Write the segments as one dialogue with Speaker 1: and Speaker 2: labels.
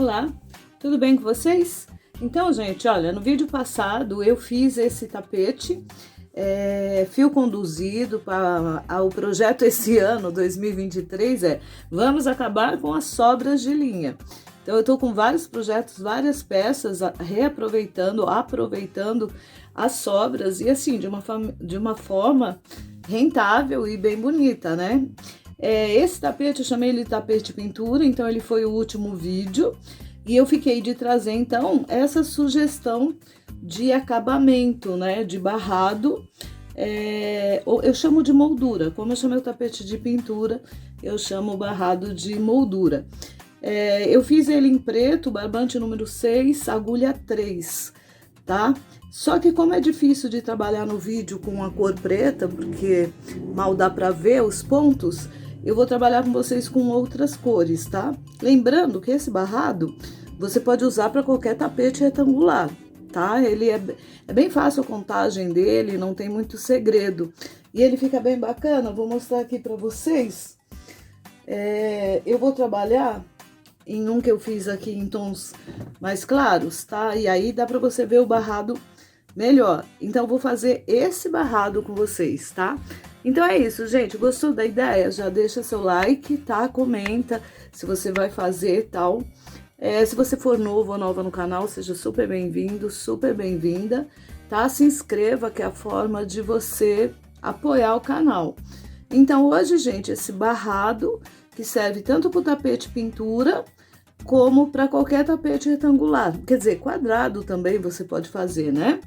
Speaker 1: Olá, tudo bem com vocês? Então, gente, olha, no vídeo passado eu fiz esse tapete fio conduzido para o projeto esse ano, 2023, vamos acabar com as sobras de linha. Então, eu tô com vários projetos, várias peças, aproveitando as sobras e assim, de uma forma rentável e bem bonita, né? Esse tapete, eu chamei ele de tapete pintura, então ele foi o último vídeo. E eu fiquei de trazer, então, essa sugestão de acabamento, né, de barrado. Eu chamo de moldura, como eu chamei o tapete de pintura, eu chamo o barrado de moldura. Eu fiz ele em preto, barbante número 6, agulha 3, tá? Só que como é difícil de trabalhar no vídeo com a cor preta, porque mal dá pra ver os pontos, eu vou trabalhar com vocês com outras cores, tá? Lembrando que esse barrado você pode usar para qualquer tapete retangular, tá? Ele é bem fácil a contagem dele, não tem muito segredo. E ele fica bem bacana, vou mostrar aqui para vocês. Eu vou trabalhar em um que eu fiz aqui em tons mais claros, tá? E aí dá para você ver o barrado melhor. Então, eu vou fazer esse barrado com vocês, tá? Então, é isso, gente. Gostou da ideia? Já deixa seu like, tá? Comenta se você vai fazer e tal. Se você for novo ou nova no canal, seja super bem-vindo, super bem-vinda, tá? Se inscreva, que é a forma de você apoiar o canal. Então, hoje, gente, esse barrado que serve tanto para o tapete pintura, como para qualquer tapete retangular. Quer dizer, quadrado também você pode fazer, né?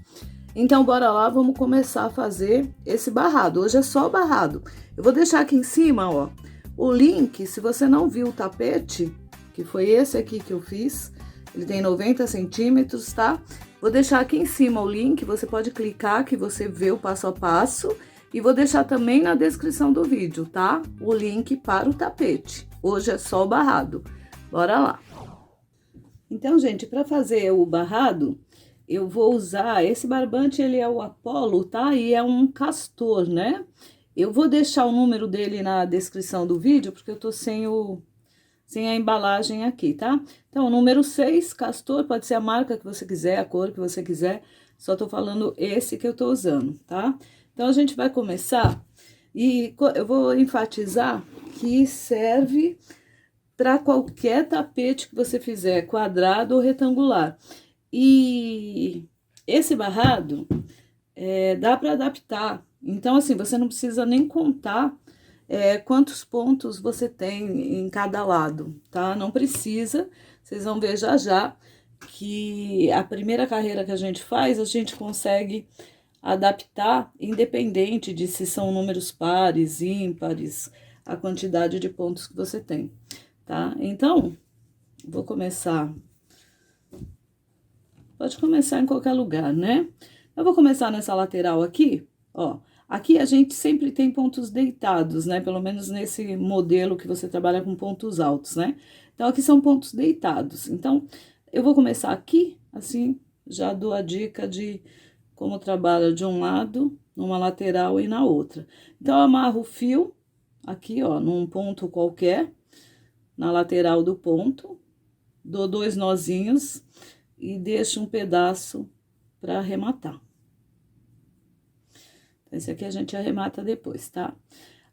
Speaker 1: Então, bora lá, vamos começar a fazer esse barrado. Hoje é só o barrado. Eu vou deixar aqui em cima, ó, o link, se você não viu o tapete, que foi esse aqui que eu fiz, ele tem 90 centímetros, tá? Vou deixar aqui em cima o link, você pode clicar que você vê o passo a passo, e vou deixar também na descrição do vídeo, tá? O link para o tapete. Hoje é só o barrado. Bora lá. Então, gente, para fazer o barrado, eu vou usar esse barbante, ele é o Apollo, tá? E é um castor, né? Eu vou deixar o número dele na descrição do vídeo, porque eu tô sem a embalagem aqui, tá? Então, o número 6, castor, pode ser a marca que você quiser, a cor que você quiser, só tô falando esse que eu tô usando, tá? Então, a gente vai começar e eu vou enfatizar que serve para qualquer tapete que você fizer, quadrado ou retangular. E esse barrado dá para adaptar. Então, assim, você não precisa nem contar quantos pontos você tem em cada lado, tá? Não precisa, vocês vão ver já já que a primeira carreira que a gente faz, a gente consegue adaptar, independente de se são números pares, ímpares, a quantidade de pontos que você tem, tá? Então, vou começar. Pode começar em qualquer lugar, né? Eu vou começar nessa lateral aqui, ó. Aqui a gente sempre tem pontos deitados, né? Pelo menos nesse modelo que você trabalha com pontos altos, né? Então, aqui são pontos deitados. Então, eu vou começar aqui, assim, já dou a dica de como trabalha de um lado, numa lateral e na outra. Então, eu amarro o fio aqui, ó, num ponto qualquer, na lateral do ponto, dou 2 nozinhos e deixo um pedaço para arrematar. Esse aqui a gente arremata depois, tá?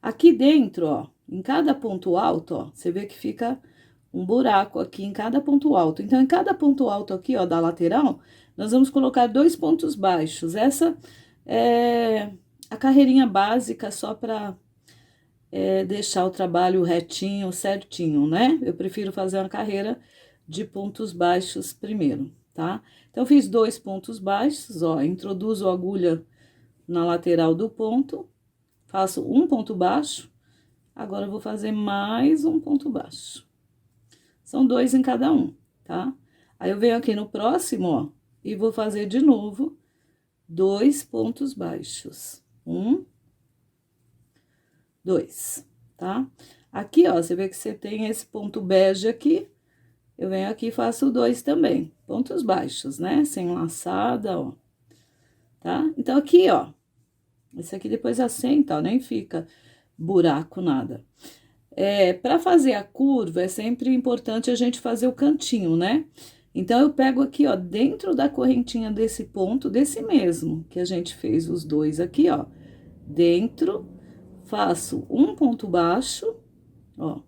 Speaker 1: Aqui dentro, ó, em cada ponto alto, ó, você vê que fica um buraco aqui em cada ponto alto. Então, em cada ponto alto aqui, ó, da lateral, nós vamos colocar 2 pontos baixos. Essa é a carreirinha básica só para deixar o trabalho retinho, certinho, né? Eu prefiro fazer uma carreira de pontos baixos primeiro, tá? Então, fiz 2 pontos baixos, ó, introduzo a agulha na lateral do ponto, faço um ponto baixo, agora eu vou fazer mais um ponto baixo. São 2 em cada um, tá? Aí, eu venho aqui no próximo, ó, e vou fazer de novo 2 pontos baixos. 1, 2, tá? Aqui, ó, você vê que você tem esse ponto bege aqui, eu venho aqui e faço 2 também, pontos baixos, né? Sem laçada, ó, tá? Então, aqui, ó, esse aqui depois assenta, ó, nem fica buraco, nada. Para fazer a curva, é sempre importante a gente fazer o cantinho, né? Então, eu pego aqui, ó, dentro da correntinha desse ponto, desse mesmo, que a gente fez os dois aqui, ó. Dentro, faço um ponto baixo, ó.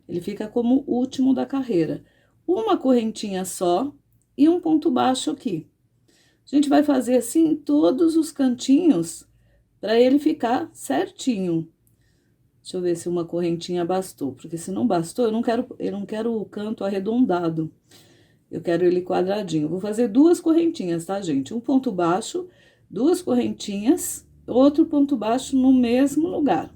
Speaker 1: Ele fica como o último da carreira. Uma correntinha só e um ponto baixo aqui. A gente vai fazer assim em todos os cantinhos, para ele ficar certinho. Deixa eu ver se uma correntinha bastou, porque se não bastou, eu não quero o canto arredondado. Eu quero ele quadradinho. Vou fazer duas correntinhas, tá, gente? Um ponto baixo, duas correntinhas, outro ponto baixo no mesmo lugar.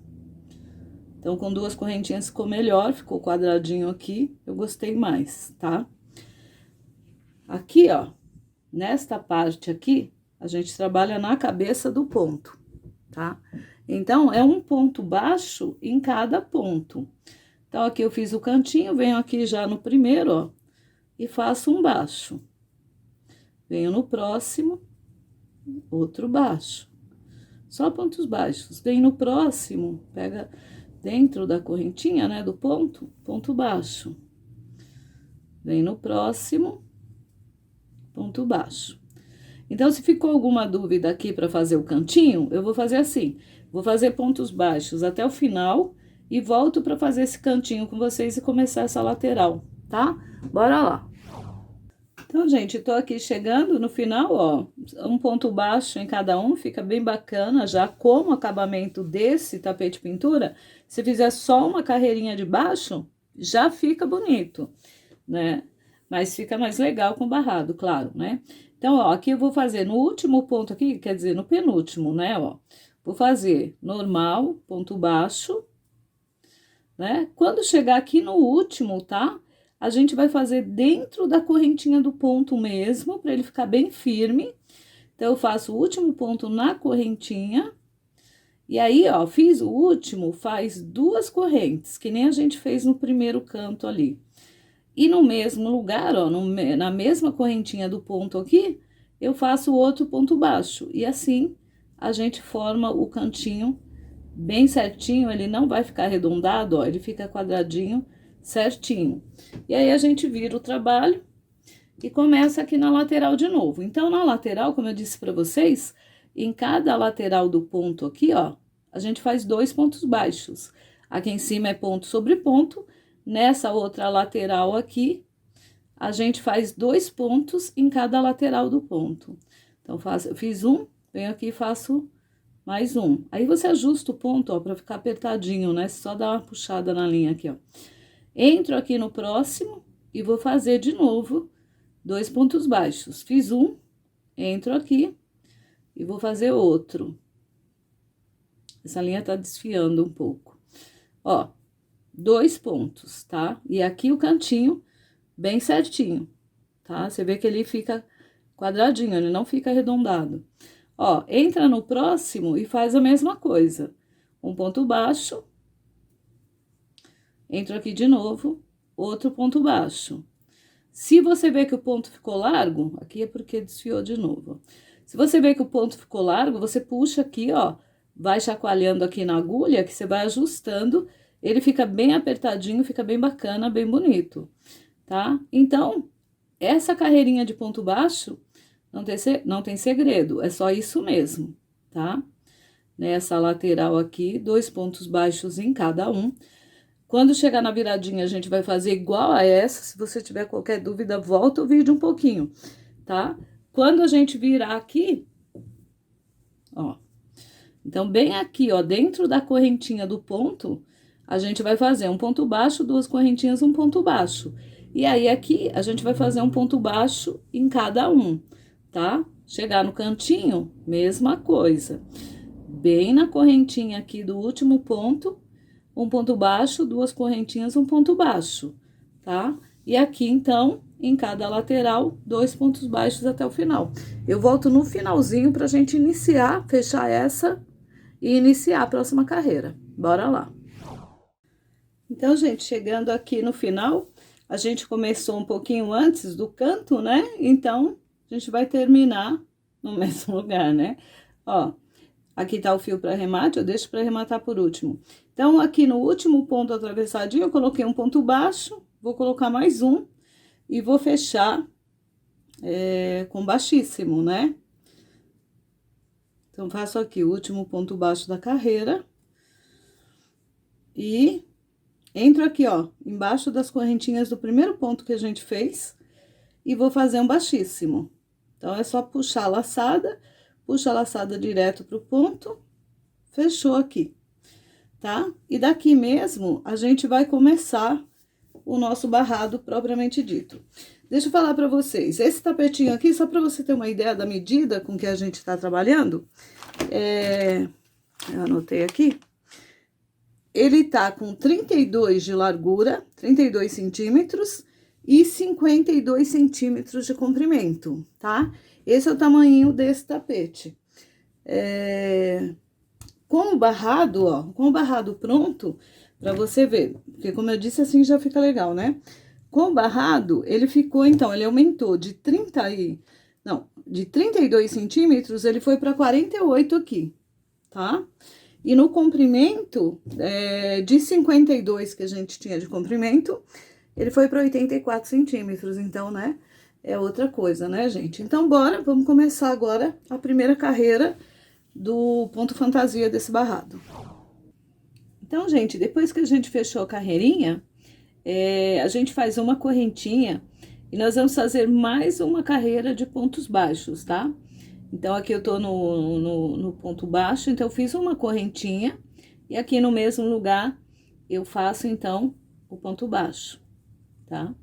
Speaker 1: Então, com duas correntinhas ficou melhor, ficou quadradinho aqui, eu gostei mais, tá? Aqui, ó, nesta parte aqui, a gente trabalha na cabeça do ponto, tá? Então, é um ponto baixo em cada ponto. Então, aqui eu fiz o cantinho, venho aqui já no primeiro, ó, e faço um baixo. Venho no próximo, outro baixo. Só pontos baixos. Venho no próximo, pega dentro da correntinha, né, do ponto, ponto baixo. Venho no próximo, ponto baixo. Então, se ficou alguma dúvida aqui para fazer o cantinho, eu vou fazer assim. Vou fazer pontos baixos até o final e volto para fazer esse cantinho com vocês e começar essa lateral, tá? Bora lá. Então, gente, tô aqui chegando no final, ó, um ponto baixo em cada um, fica bem bacana, já como acabamento desse tapete pintura, se fizer só uma carreirinha de baixo, já fica bonito, né? Mas fica mais legal com barrado, claro, né? Então, ó, aqui eu vou fazer no último ponto aqui, quer dizer, no penúltimo, né, ó. Vou fazer normal, ponto baixo, né? Quando chegar aqui no último, tá? A gente vai fazer dentro da correntinha do ponto mesmo, para ele ficar bem firme. Então, eu faço o último ponto na correntinha. E aí, ó, fiz o último, faz duas correntes, que nem a gente fez no primeiro canto ali. E no mesmo lugar, ó, na mesma correntinha do ponto aqui, eu faço outro ponto baixo. E assim, a gente forma o cantinho bem certinho, ele não vai ficar arredondado, ó, ele fica quadradinho certinho. E aí, a gente vira o trabalho e começa aqui na lateral de novo. Então, na lateral, como eu disse pra vocês, em cada lateral do ponto aqui, ó, a gente faz dois pontos baixos. Aqui em cima é ponto sobre ponto, nessa outra lateral aqui, a gente faz dois pontos em cada lateral do ponto. Então, eu fiz um, venho aqui e faço mais um. Aí, você ajusta o ponto, ó, pra ficar apertadinho, né? Só dá uma puxada na linha aqui, ó. Entro aqui no próximo e vou fazer de novo dois pontos baixos. Fiz um, entro aqui e vou fazer outro. Essa linha tá desfiando um pouco. Ó, dois pontos, tá? E aqui o cantinho bem certinho, tá? Você vê que ele fica quadradinho, ele não fica arredondado. Ó, entra no próximo e faz a mesma coisa. Um ponto baixo. Entro aqui de novo, outro ponto baixo. Se você vê que o ponto ficou largo, aqui é porque desfiou de novo. Se você vê que o ponto ficou largo, você puxa aqui, ó, vai chacoalhando aqui na agulha, que você vai ajustando, ele fica bem apertadinho, fica bem bacana, bem bonito, tá? Então, essa carreirinha de ponto baixo não tem segredo, é só isso mesmo, tá? Nessa lateral aqui, dois pontos baixos em cada um. Quando chegar na viradinha, a gente vai fazer igual a essa. Se você tiver qualquer dúvida, volta o vídeo um pouquinho, tá? Quando a gente virar aqui, ó. Então, bem aqui, ó, dentro da correntinha do ponto, a gente vai fazer um ponto baixo, duas correntinhas, um ponto baixo. E aí, aqui, a gente vai fazer um ponto baixo em cada um, tá? Chegar no cantinho, mesma coisa. Bem na correntinha aqui do último ponto, um ponto baixo, duas correntinhas, um ponto baixo, tá? E aqui, então, em cada lateral, dois pontos baixos até o final. Eu volto no finalzinho pra gente iniciar, fechar essa e iniciar a próxima carreira. Bora lá. Então, gente, chegando aqui no final, a gente começou um pouquinho antes do canto, né? Então, a gente vai terminar no mesmo lugar, né? Ó, Aqui tá o fio para arremate, eu deixo para arrematar por último. Então, aqui no último ponto atravessadinho, eu coloquei um ponto baixo, vou colocar mais um e vou fechar com baixíssimo, né? Então, faço aqui o último ponto baixo da carreira e entro aqui, ó, embaixo das correntinhas do primeiro ponto que a gente fez e vou fazer um baixíssimo. Então, é só puxar a laçada, puxa a laçada direto pro ponto, fechou aqui, tá? E daqui mesmo, a gente vai começar o nosso barrado propriamente dito. Deixa eu falar pra vocês, esse tapetinho aqui, só pra você ter uma ideia da medida com que a gente tá trabalhando, eu anotei aqui, ele tá com 32 de largura, 32 centímetros e 52 centímetros de comprimento, tá? Esse é o tamanho desse tapete. Com o barrado, ó, com o barrado pronto, pra você ver, porque como eu disse, assim já fica legal, né? Com o barrado, ele ficou, então, ele aumentou de 32 centímetros, ele foi pra 48 aqui, tá? E no comprimento, de 52 que a gente tinha de comprimento, ele foi para 84 centímetros, então, né, é outra coisa, né, gente? Então, bora, vamos começar agora a primeira carreira do ponto fantasia desse barrado. Então, gente, depois que a gente fechou a carreirinha, a gente faz uma correntinha e nós vamos fazer mais uma carreira de pontos baixos, tá? Então, aqui eu tô no ponto baixo, então, eu fiz uma correntinha e aqui no mesmo lugar eu faço, então, o ponto baixo, tá?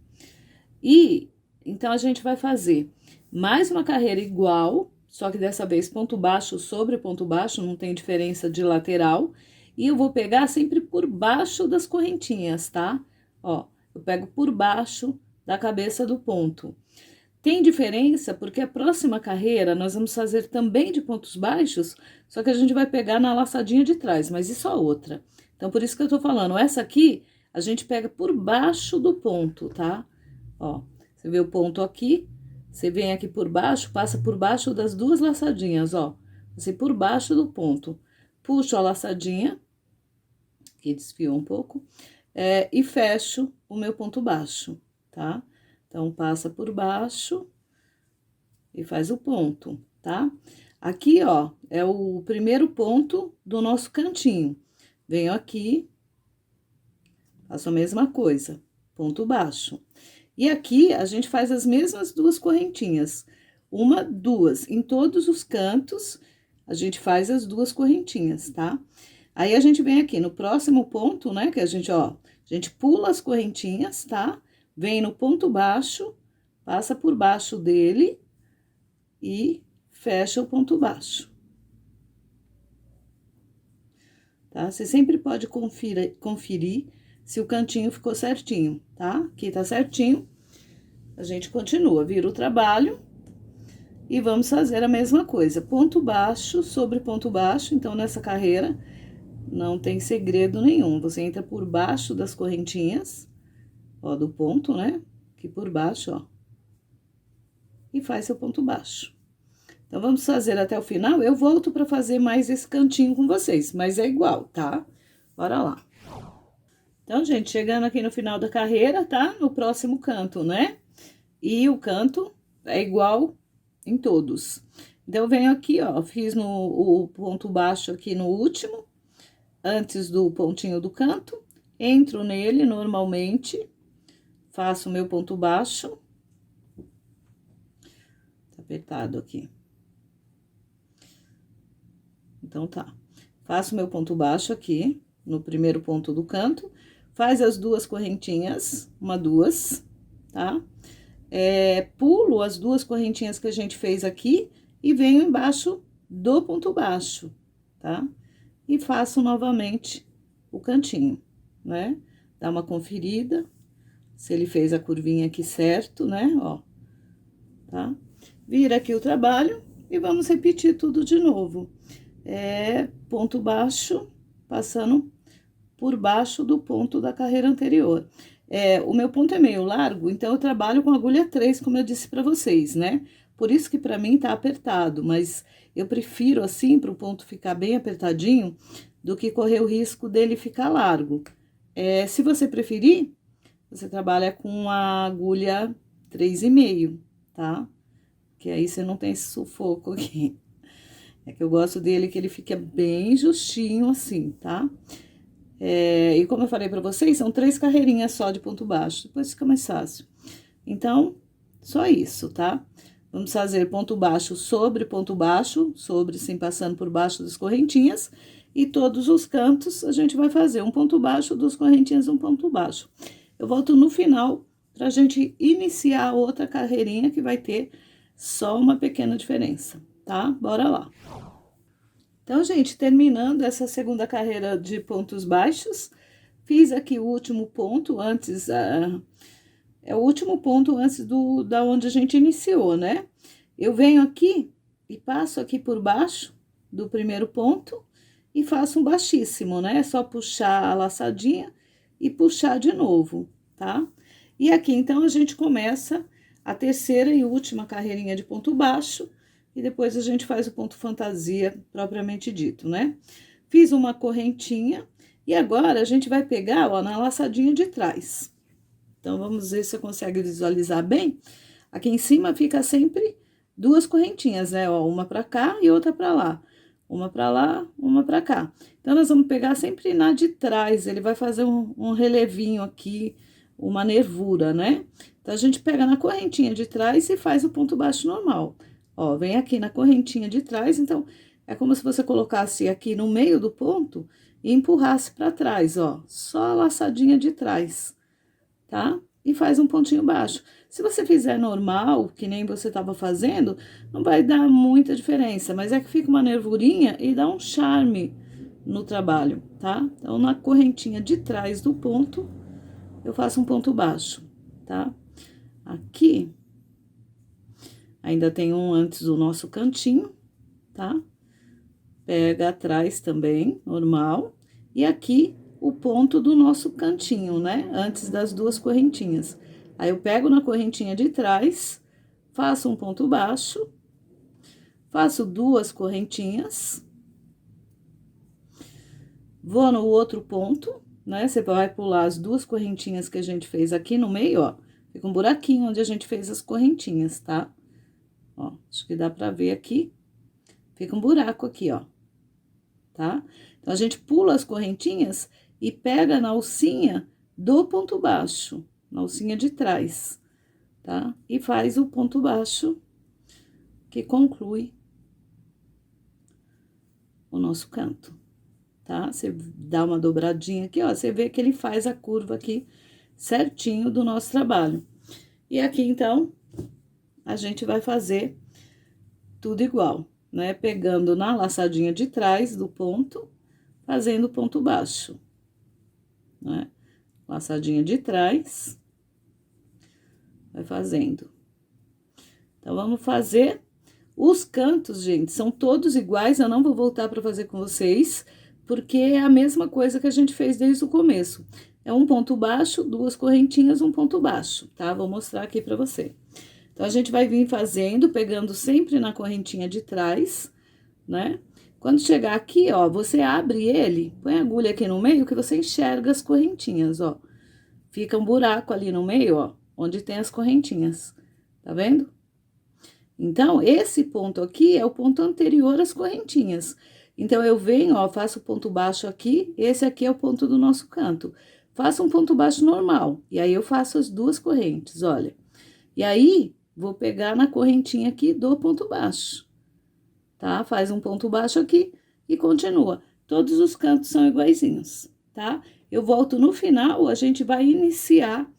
Speaker 1: E, então, a gente vai fazer mais uma carreira igual, só que dessa vez ponto baixo sobre ponto baixo, não tem diferença de lateral. E eu vou pegar sempre por baixo das correntinhas, tá? Ó, eu pego por baixo da cabeça do ponto. Tem diferença porque a próxima carreira nós vamos fazer também de pontos baixos, só que a gente vai pegar na laçadinha de trás, mas isso é outra. Então, por isso que eu tô falando, essa aqui a gente pega por baixo do ponto, tá? Ó, você vê o ponto aqui, você vem aqui por baixo, passa por baixo das duas laçadinhas, ó. Você por baixo do ponto. Puxo a laçadinha, que desfiou um pouco, e fecho o meu ponto baixo, tá? Então, passa por baixo e faz o ponto, tá? Aqui, ó, é o primeiro ponto do nosso cantinho. Venho aqui, faço a mesma coisa, ponto baixo. E aqui, a gente faz as mesmas duas correntinhas. Uma, duas. Em todos os cantos, a gente faz as duas correntinhas, tá? Aí, a gente vem aqui no próximo ponto, né, que a gente pula as correntinhas, tá? Vem no ponto baixo, passa por baixo dele e fecha o ponto baixo. Tá? Você sempre pode conferir se o cantinho ficou certinho, tá? Aqui tá certinho. A gente continua, vira o trabalho e vamos fazer a mesma coisa. Ponto baixo sobre ponto baixo, então, nessa carreira, não tem segredo nenhum. Você entra por baixo das correntinhas, ó, do ponto, né? Aqui por baixo, ó. E faz seu ponto baixo. Então, vamos fazer até o final. Eu volto pra fazer mais esse cantinho com vocês, mas é igual, tá? Bora lá. Então, gente, chegando aqui no final da carreira, tá? No próximo canto, né? E o canto é igual em todos. Então, eu venho aqui, ó, fiz o ponto baixo aqui no último, antes do pontinho do canto, entro nele normalmente, faço o meu ponto baixo. Tá apertado aqui. Então, tá. Faço meu ponto baixo aqui, no primeiro ponto do canto, faz as duas correntinhas, duas, tá? Pulo as duas correntinhas que a gente fez aqui e venho embaixo do ponto baixo, tá? E faço novamente o cantinho, né? Dá uma conferida, se ele fez a curvinha aqui certo, né? Ó, tá? Vira aqui o trabalho e vamos repetir tudo de novo. Ponto baixo, passando por baixo do ponto da carreira anterior. O meu ponto é meio largo, então eu trabalho com agulha 3, como eu disse pra vocês, né? Por isso que pra mim tá apertado, mas eu prefiro assim, pro ponto ficar bem apertadinho, do que correr o risco dele ficar largo. Se você preferir, você trabalha com a agulha 3,5, tá? Que aí você não tem esse sufoco aqui. É que eu gosto dele que ele fica bem justinho assim, tá? E como eu falei pra vocês, são 3 carreirinhas só de ponto baixo, depois fica mais fácil. Então, só isso, tá? Vamos fazer ponto baixo, sobre, sim, passando por baixo das correntinhas, e todos os cantos a gente vai fazer um ponto baixo, 2 correntinhas, um ponto baixo. Eu volto no final pra gente iniciar outra carreirinha que vai ter só uma pequena diferença, tá? Bora lá. Então, gente, terminando essa segunda carreira de pontos baixos, fiz aqui o último ponto antes, é o último ponto antes da onde a gente iniciou, né? Eu venho aqui e passo aqui por baixo do primeiro ponto e faço um baixíssimo, né? É só puxar a laçadinha e puxar de novo, tá? E aqui, então, a gente começa a terceira e última carreirinha de ponto baixo, e depois a gente faz o ponto fantasia propriamente dito, né? Fiz uma correntinha, e agora a gente vai pegar, ó, na laçadinha de trás. Então, vamos ver se você consegue visualizar bem. Aqui em cima fica sempre 2 correntinhas, né? Ó, uma pra cá e outra pra lá. Uma pra lá, uma pra cá. Então, nós vamos pegar sempre na de trás, ele vai fazer um relevinho aqui, uma nervura, né? Então, a gente pega na correntinha de trás e faz o ponto baixo normal. Ó, vem aqui na correntinha de trás, então, é como se você colocasse aqui no meio do ponto e empurrasse pra trás, ó. Só a laçadinha de trás, tá? E faz um pontinho baixo. Se você fizer normal, que nem você tava fazendo, não vai dar muita diferença, mas é que fica uma nervurinha e dá um charme no trabalho, tá? Então, na correntinha de trás do ponto, eu faço um ponto baixo, tá? Aqui, ainda tem um antes do nosso cantinho, tá? Pega atrás também, normal. E aqui, o ponto do nosso cantinho, né? Antes das 2 correntinhas. Aí, eu pego na correntinha de trás, faço um ponto baixo, faço 2 correntinhas, vou no outro ponto, né? Você vai pular as 2 correntinhas que a gente fez aqui no meio, ó. Fica um buraquinho onde a gente fez as correntinhas, tá? Ó, acho que dá pra ver aqui. Fica um buraco aqui, ó. Tá? Então, a gente pula as correntinhas e pega na alcinha do ponto baixo, na alcinha de trás, tá? E faz o ponto baixo que conclui o nosso canto, tá? Você dá uma dobradinha aqui, ó, você vê que ele faz a curva aqui certinho do nosso trabalho. E aqui, então, a gente vai fazer tudo igual, né? Pegando na laçadinha de trás do ponto, fazendo ponto baixo, né? Laçadinha de trás, vai fazendo. Então, vamos fazer os cantos, gente, são todos iguais, eu não vou voltar para fazer com vocês, porque é a mesma coisa que a gente fez desde o começo. É um ponto baixo, 2 correntinhas, um ponto baixo, tá? Vou mostrar aqui para você. Então, a gente vai vir fazendo, pegando sempre na correntinha de trás, né? Quando chegar aqui, ó, você abre ele, põe a agulha aqui no meio que você enxerga as correntinhas, ó. Fica um buraco ali no meio, ó, onde tem as correntinhas, tá vendo? Então, esse ponto aqui é o ponto anterior às correntinhas. Então, eu venho, ó, faço o ponto baixo aqui, esse aqui é o ponto do nosso canto. Faço um ponto baixo normal, e aí eu faço as 2 correntes, olha. E aí, vou pegar na correntinha aqui do ponto baixo, tá? Faz um ponto baixo aqui e continua. Todos os cantos são iguaizinhos, tá? Eu volto no final, a gente vai iniciar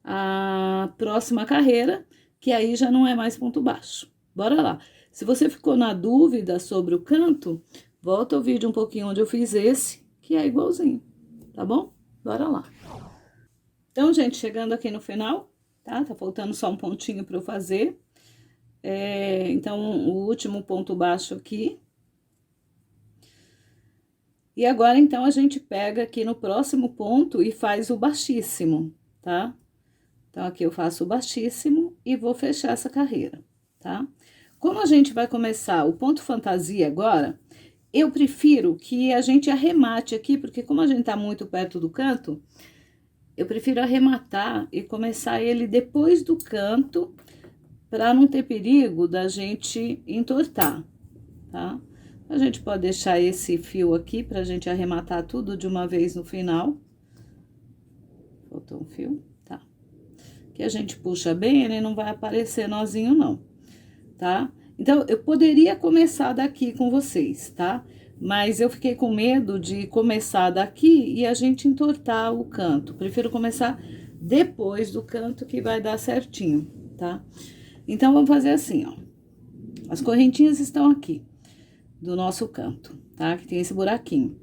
Speaker 1: a próxima carreira, que aí já não é mais ponto baixo. Bora lá. Se você ficou na dúvida sobre o canto, volta o vídeo um pouquinho onde eu fiz esse, que é igualzinho, tá bom? Bora lá. Então, gente, chegando aqui no final, tá? Tá faltando só um pontinho para eu fazer. Então, o último ponto baixo aqui. E agora, então, a gente pega aqui no próximo ponto e faz o baixíssimo, tá? Então, aqui eu faço o baixíssimo e vou fechar essa carreira, tá? Como a gente vai começar o ponto fantasia agora, eu prefiro que a gente arremate aqui, porque como a gente tá muito perto do canto, eu prefiro arrematar e começar ele depois do canto, para não ter perigo da gente entortar, tá? A gente pode deixar esse fio aqui pra gente arrematar tudo de uma vez no final. Faltou um fio, tá? Que a gente puxa bem, ele não vai aparecer nozinho não, tá? Então, eu poderia começar daqui com vocês, tá? Mas eu fiquei com medo de começar daqui e a gente entortar o canto. Prefiro começar depois do canto que vai dar certinho, tá? Então, vamos fazer assim, ó. As correntinhas estão aqui, do nosso canto, tá? Que tem esse buraquinho.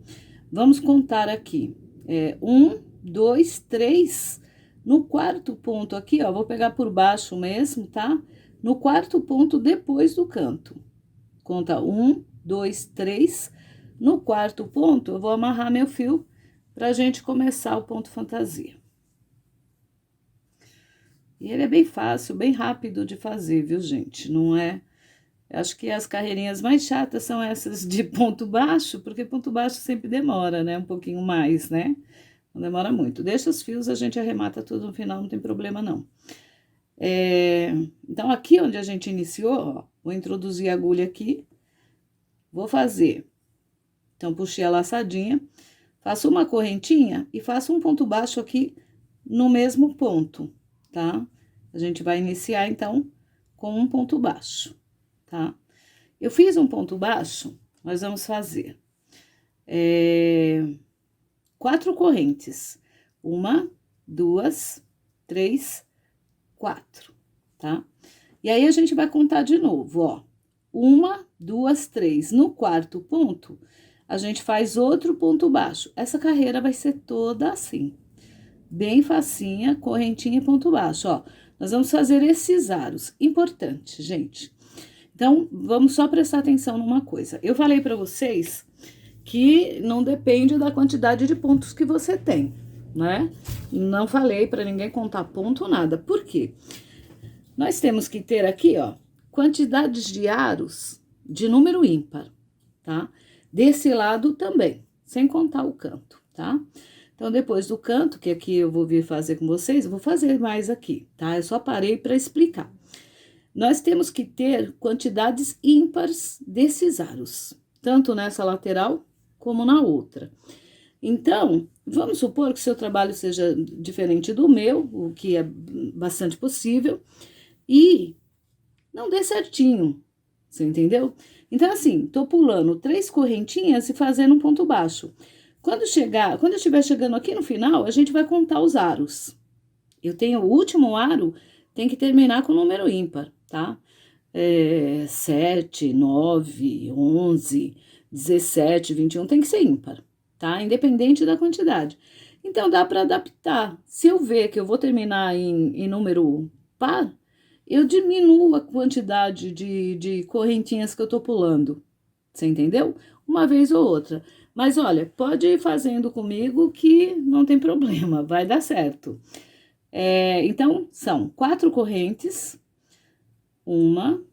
Speaker 1: Vamos contar aqui. 1, 2, 3. No quarto ponto aqui, ó, vou pegar por baixo mesmo, tá? No quarto ponto depois do canto. Conta 1, 2, 3. No quarto ponto, eu vou amarrar meu fio pra gente começar o ponto fantasia. E ele é bem fácil, bem rápido de fazer, viu, gente? Não é... Acho que as carreirinhas mais chatas são essas de ponto baixo, porque ponto baixo sempre demora, né? Um pouquinho mais, né? Não demora muito. Deixa os fios, a gente arremata tudo no final, não tem problema, não. Então, aqui onde a gente iniciou, ó, vou introduzir a agulha aqui. Vou fazer. Então, puxei a laçadinha, faço uma correntinha e faço um ponto baixo aqui no mesmo ponto, tá? A gente vai iniciar, então, com um ponto baixo, tá? Eu fiz um ponto baixo, nós vamos fazer 4 correntes. 1, 2, 3, 4, tá? E aí, a gente vai contar de novo, ó. 1, 2, 3. No quarto ponto, a gente faz outro ponto baixo. Essa carreira vai ser toda assim. Bem facinha, correntinha e ponto baixo, ó. Nós vamos fazer esses aros. Importante, gente. Então, vamos só prestar atenção numa coisa. Eu falei pra vocês que não depende da quantidade de pontos que você tem, né? Não falei pra ninguém contar ponto, nada. Por quê? Nós temos que ter aqui, ó, quantidades de aros de número ímpar, tá? Desse lado também, sem contar o canto, tá? Então, depois do canto, que aqui eu vou vir fazer com vocês, eu vou fazer mais aqui, tá? Eu só parei para explicar. Nós temos que ter quantidades ímpares desses aros, tanto nessa lateral como na outra. Então, vamos supor que seu trabalho seja diferente do meu, o que é bastante possível, e não dê certinho, você entendeu? Então, assim, tô pulando 3 correntinhas e fazendo um ponto baixo. Quando eu estiver chegando aqui no final, a gente vai contar os aros. Eu tenho o último aro, tem que terminar com número ímpar, tá? 7, 9, 11, 17, 21, tem que ser ímpar, tá? Independente da quantidade. Então, dá para adaptar. Se eu ver que eu vou terminar em número par, eu diminuo a quantidade de correntinhas que eu tô pulando. Você entendeu? Uma vez ou outra. Mas olha, pode ir fazendo comigo que não tem problema, vai dar certo. Então, são 4 correntes. 1,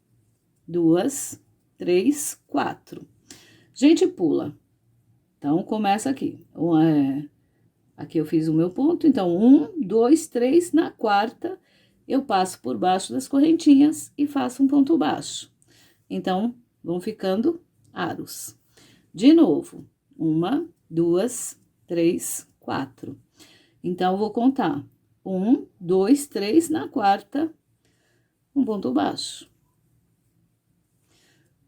Speaker 1: 2, 3, 4. Gente, pula. Então, começa aqui. Aqui eu fiz o meu ponto. Então, 1, 2, 3. Na quarta, eu passo por baixo das correntinhas e faço um ponto baixo. Então, vão ficando aros. De novo, 1, 2, 3, 4. Então, eu vou contar 1, 2, 3, na quarta, um ponto baixo.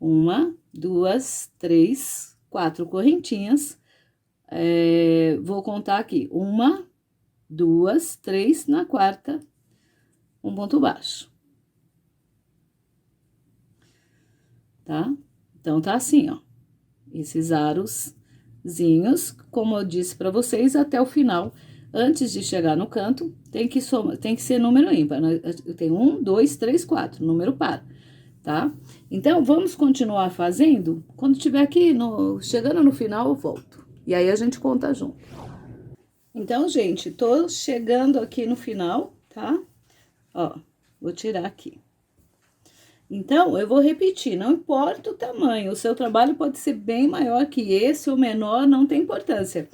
Speaker 1: 1, 2, 3, 4 correntinhas. Vou contar aqui, 1, 2, 3, na quarta, um ponto baixo. Tá? Então, tá assim, ó. Esses arozinhos, como eu disse pra vocês, até o final, antes de chegar no canto, tem que ser número ímpar. Eu tenho 1, 2, 3, 4, número par, tá? Então, vamos continuar fazendo. Quando tiver aqui, chegando no final, eu volto. E aí, a gente conta junto. Então, gente, tô chegando aqui no final, tá? Ó, vou tirar aqui. Então, eu vou repetir, não importa o tamanho, o seu trabalho pode ser bem maior que esse ou menor, não tem importância.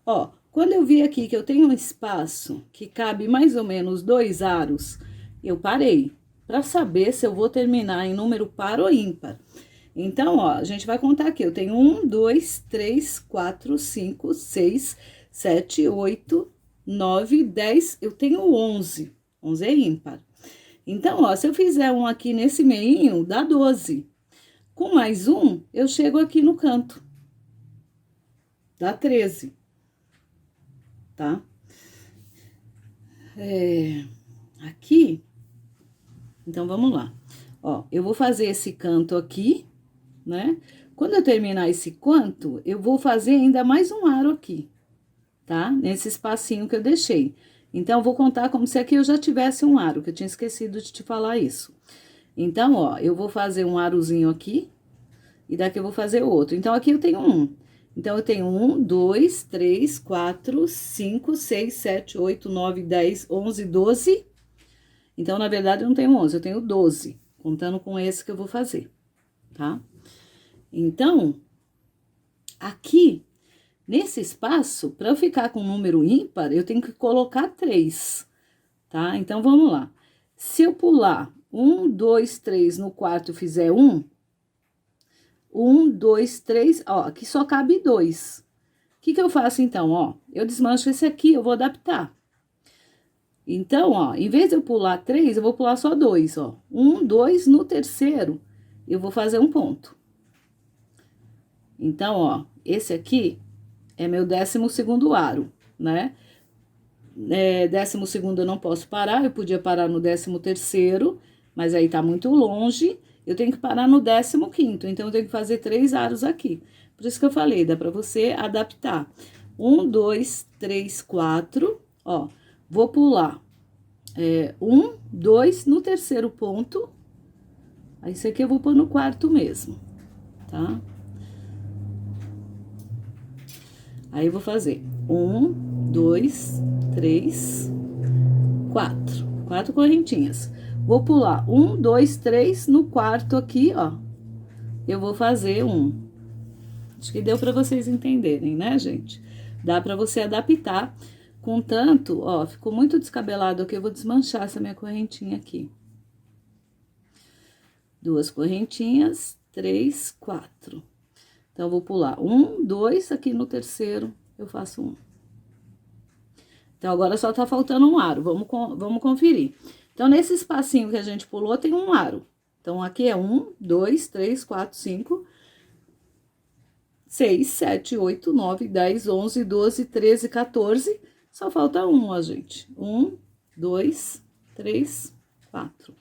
Speaker 1: Ó, quando eu vi aqui que eu tenho um espaço que cabe mais ou menos 2 aros, eu parei para saber se eu vou terminar em número par ou ímpar. Então, ó, a gente vai contar aqui. Eu tenho 1, 2, 3, 4, 5, 6, 7, 8, 9, 10. Eu tenho 11. 11 é ímpar. Então, ó, se eu fizer um aqui nesse meinho, dá 12. Com mais um, eu chego aqui no canto. Dá 13. Tá? Aqui, então vamos lá. Ó, eu vou fazer esse canto aqui, né? Quando eu terminar esse canto, eu vou fazer ainda mais um aro aqui, tá? Nesse espacinho que eu deixei. Então, eu vou contar como se aqui eu já tivesse um aro, que eu tinha esquecido de te falar isso. Então, ó, eu vou fazer um arozinho aqui, e daqui eu vou fazer outro. Então, aqui eu tenho um. Então, eu tenho 1, 2, 3, 4, 5, 6, 7, 8, 9, 10, 11, 12. Então, na verdade, eu não tenho 11, eu tenho 12, contando com esse que eu vou fazer, tá? Então, aqui, nesse espaço, para eu ficar com um número ímpar, eu tenho que colocar 3, tá? Então, vamos lá. Se eu pular 1, 2, 3 no quarto e fizer 1, 1, 2, 3, ó, aqui só cabe 2. O que eu faço, então, ó? Eu desmancho esse aqui, eu vou adaptar. Então, ó, em vez de eu pular 3, eu vou pular só 2, ó. 1, 2, no terceiro, eu vou fazer um ponto. Então, ó, esse aqui é meu 12º aro, né? 12º eu não posso parar, eu podia parar no 13º, mas aí tá muito longe, eu tenho que parar no 15º, então eu tenho que fazer 3 aros aqui. Por isso que eu falei, dá pra você adaptar. 1, 2, 3, 4, ó, vou pular 1, 2, no terceiro ponto, aí esse aqui eu vou pôr no quarto mesmo, tá? Aí eu vou fazer 1, 2, 3, 4. 4 correntinhas. Vou pular 1, 2, 3 no quarto aqui, ó. Eu vou fazer 1. Acho que deu pra vocês entenderem, né, gente? Dá pra você adaptar. Contanto, ó, ficou muito descabelado aqui, eu vou desmanchar essa minha correntinha aqui. 2 correntinhas, 3, 4. Então, eu vou pular 1, 2, aqui no terceiro, eu faço 1. Então, agora só tá faltando um aro, vamos conferir. Então, nesse espacinho que a gente pulou, tem um aro. Então, aqui é 1, 2, 3, 4, 5, 6, 7, 8, 9, 10, 11, 12, 13, 14. Só falta um, ó, gente. 1, 2, 3, 4.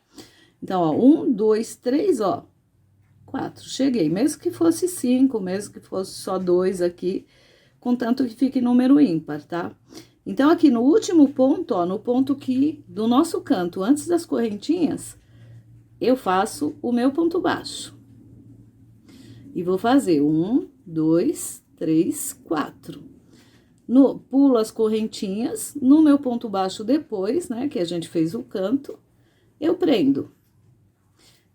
Speaker 1: Então, ó, 1, 2, 3, ó. 4, cheguei. Mesmo que fosse 5, mesmo que fosse só 2 aqui, contanto que fique número ímpar, tá? Então, aqui no último ponto, ó, no ponto que do nosso canto, antes das correntinhas, eu faço o meu ponto baixo. E vou fazer 1, 2, 3, 4. Pulo as correntinhas, no meu ponto baixo depois, né, que a gente fez o canto, eu prendo.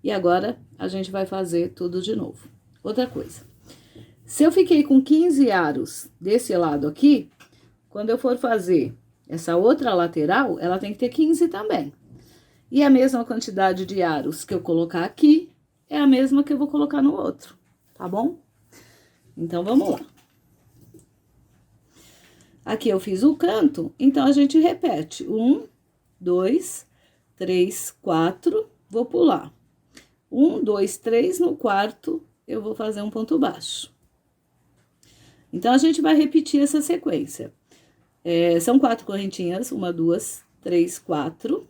Speaker 1: E agora, a gente vai fazer tudo de novo. Outra coisa. Se eu fiquei com 15 aros desse lado aqui, quando eu for fazer essa outra lateral, ela tem que ter 15 também. E a mesma quantidade de aros que eu colocar aqui, é a mesma que eu vou colocar no outro, tá bom? Então, vamos lá. Aqui eu fiz o canto, então a gente repete. 1, 2, 3, 4, vou pular. 1, 2, 3, no quarto, eu vou fazer um ponto baixo. Então, a gente vai repetir essa sequência. São 4 correntinhas, 1, 2, 3, 4.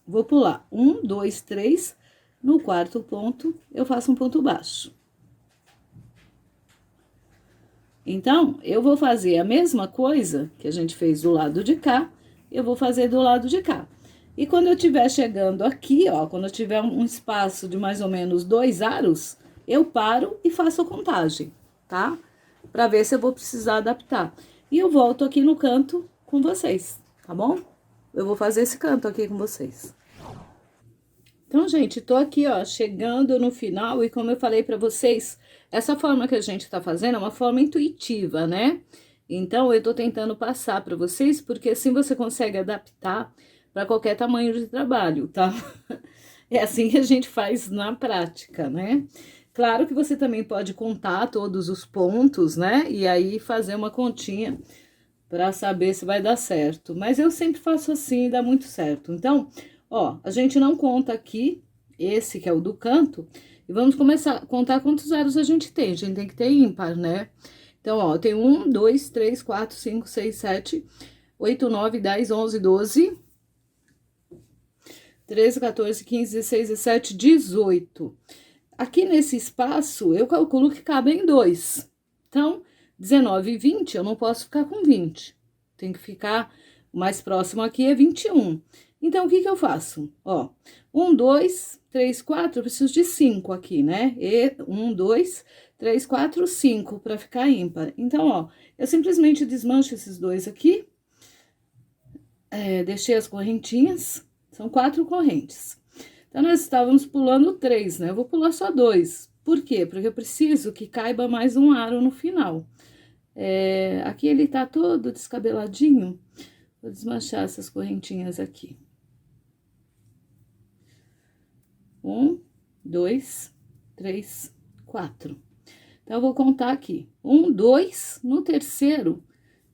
Speaker 1: Vou pular 1, 2, 3, no quarto ponto, eu faço um ponto baixo. Então, eu vou fazer a mesma coisa que a gente fez do lado de cá, eu vou fazer do lado de cá. E quando eu estiver chegando aqui, ó, quando eu tiver um espaço de mais ou menos 2 aros, eu paro e faço a contagem, tá? Pra ver se eu vou precisar adaptar. E eu volto aqui no canto com vocês, tá bom? eu vou fazer esse canto aqui com vocês. Então, gente, tô aqui, ó, chegando no final e como eu falei pra vocês, essa forma que a gente tá fazendo é uma forma intuitiva, né? Então, eu tô tentando passar pra vocês, porque assim você consegue adaptar pra qualquer tamanho de trabalho, tá? É assim que a gente faz na prática, né? Claro que você também pode contar todos os pontos, né? E aí fazer uma continha pra saber se vai dar certo. Mas eu sempre faço assim e dá muito certo. Então, ó, a gente não conta aqui, esse que é o do canto, e vamos começar a contar quantos zeros a gente tem. A gente tem que ter ímpar, né? Então, ó, tem 1, 2, 3, 4, 5, 6, 7, 8, 9, 10, 11, 12, 13, 14, 15, 16, 17, 18. Aqui nesse espaço, eu calculo que cabem 2. Então, 19 e 20, eu não posso ficar com 20. Tem que ficar, o mais próximo aqui é 21. Então, o que que eu faço? Ó, 1, 2, 3, 4, eu preciso de 5 aqui, né? E 1, 2, 3, 4, 5 para ficar ímpar. Então, ó, eu simplesmente desmancho esses dois aqui. Deixei as correntinhas, são 4 correntes. Então, nós estávamos pulando 3, né? Eu vou pular só 2. Por quê? Porque eu preciso que caiba mais um aro no final. Aqui ele tá todo descabeladinho. Vou desmanchar essas correntinhas aqui. 1, 2, 3, 4. Então, eu vou contar aqui. 1, 2, no terceiro,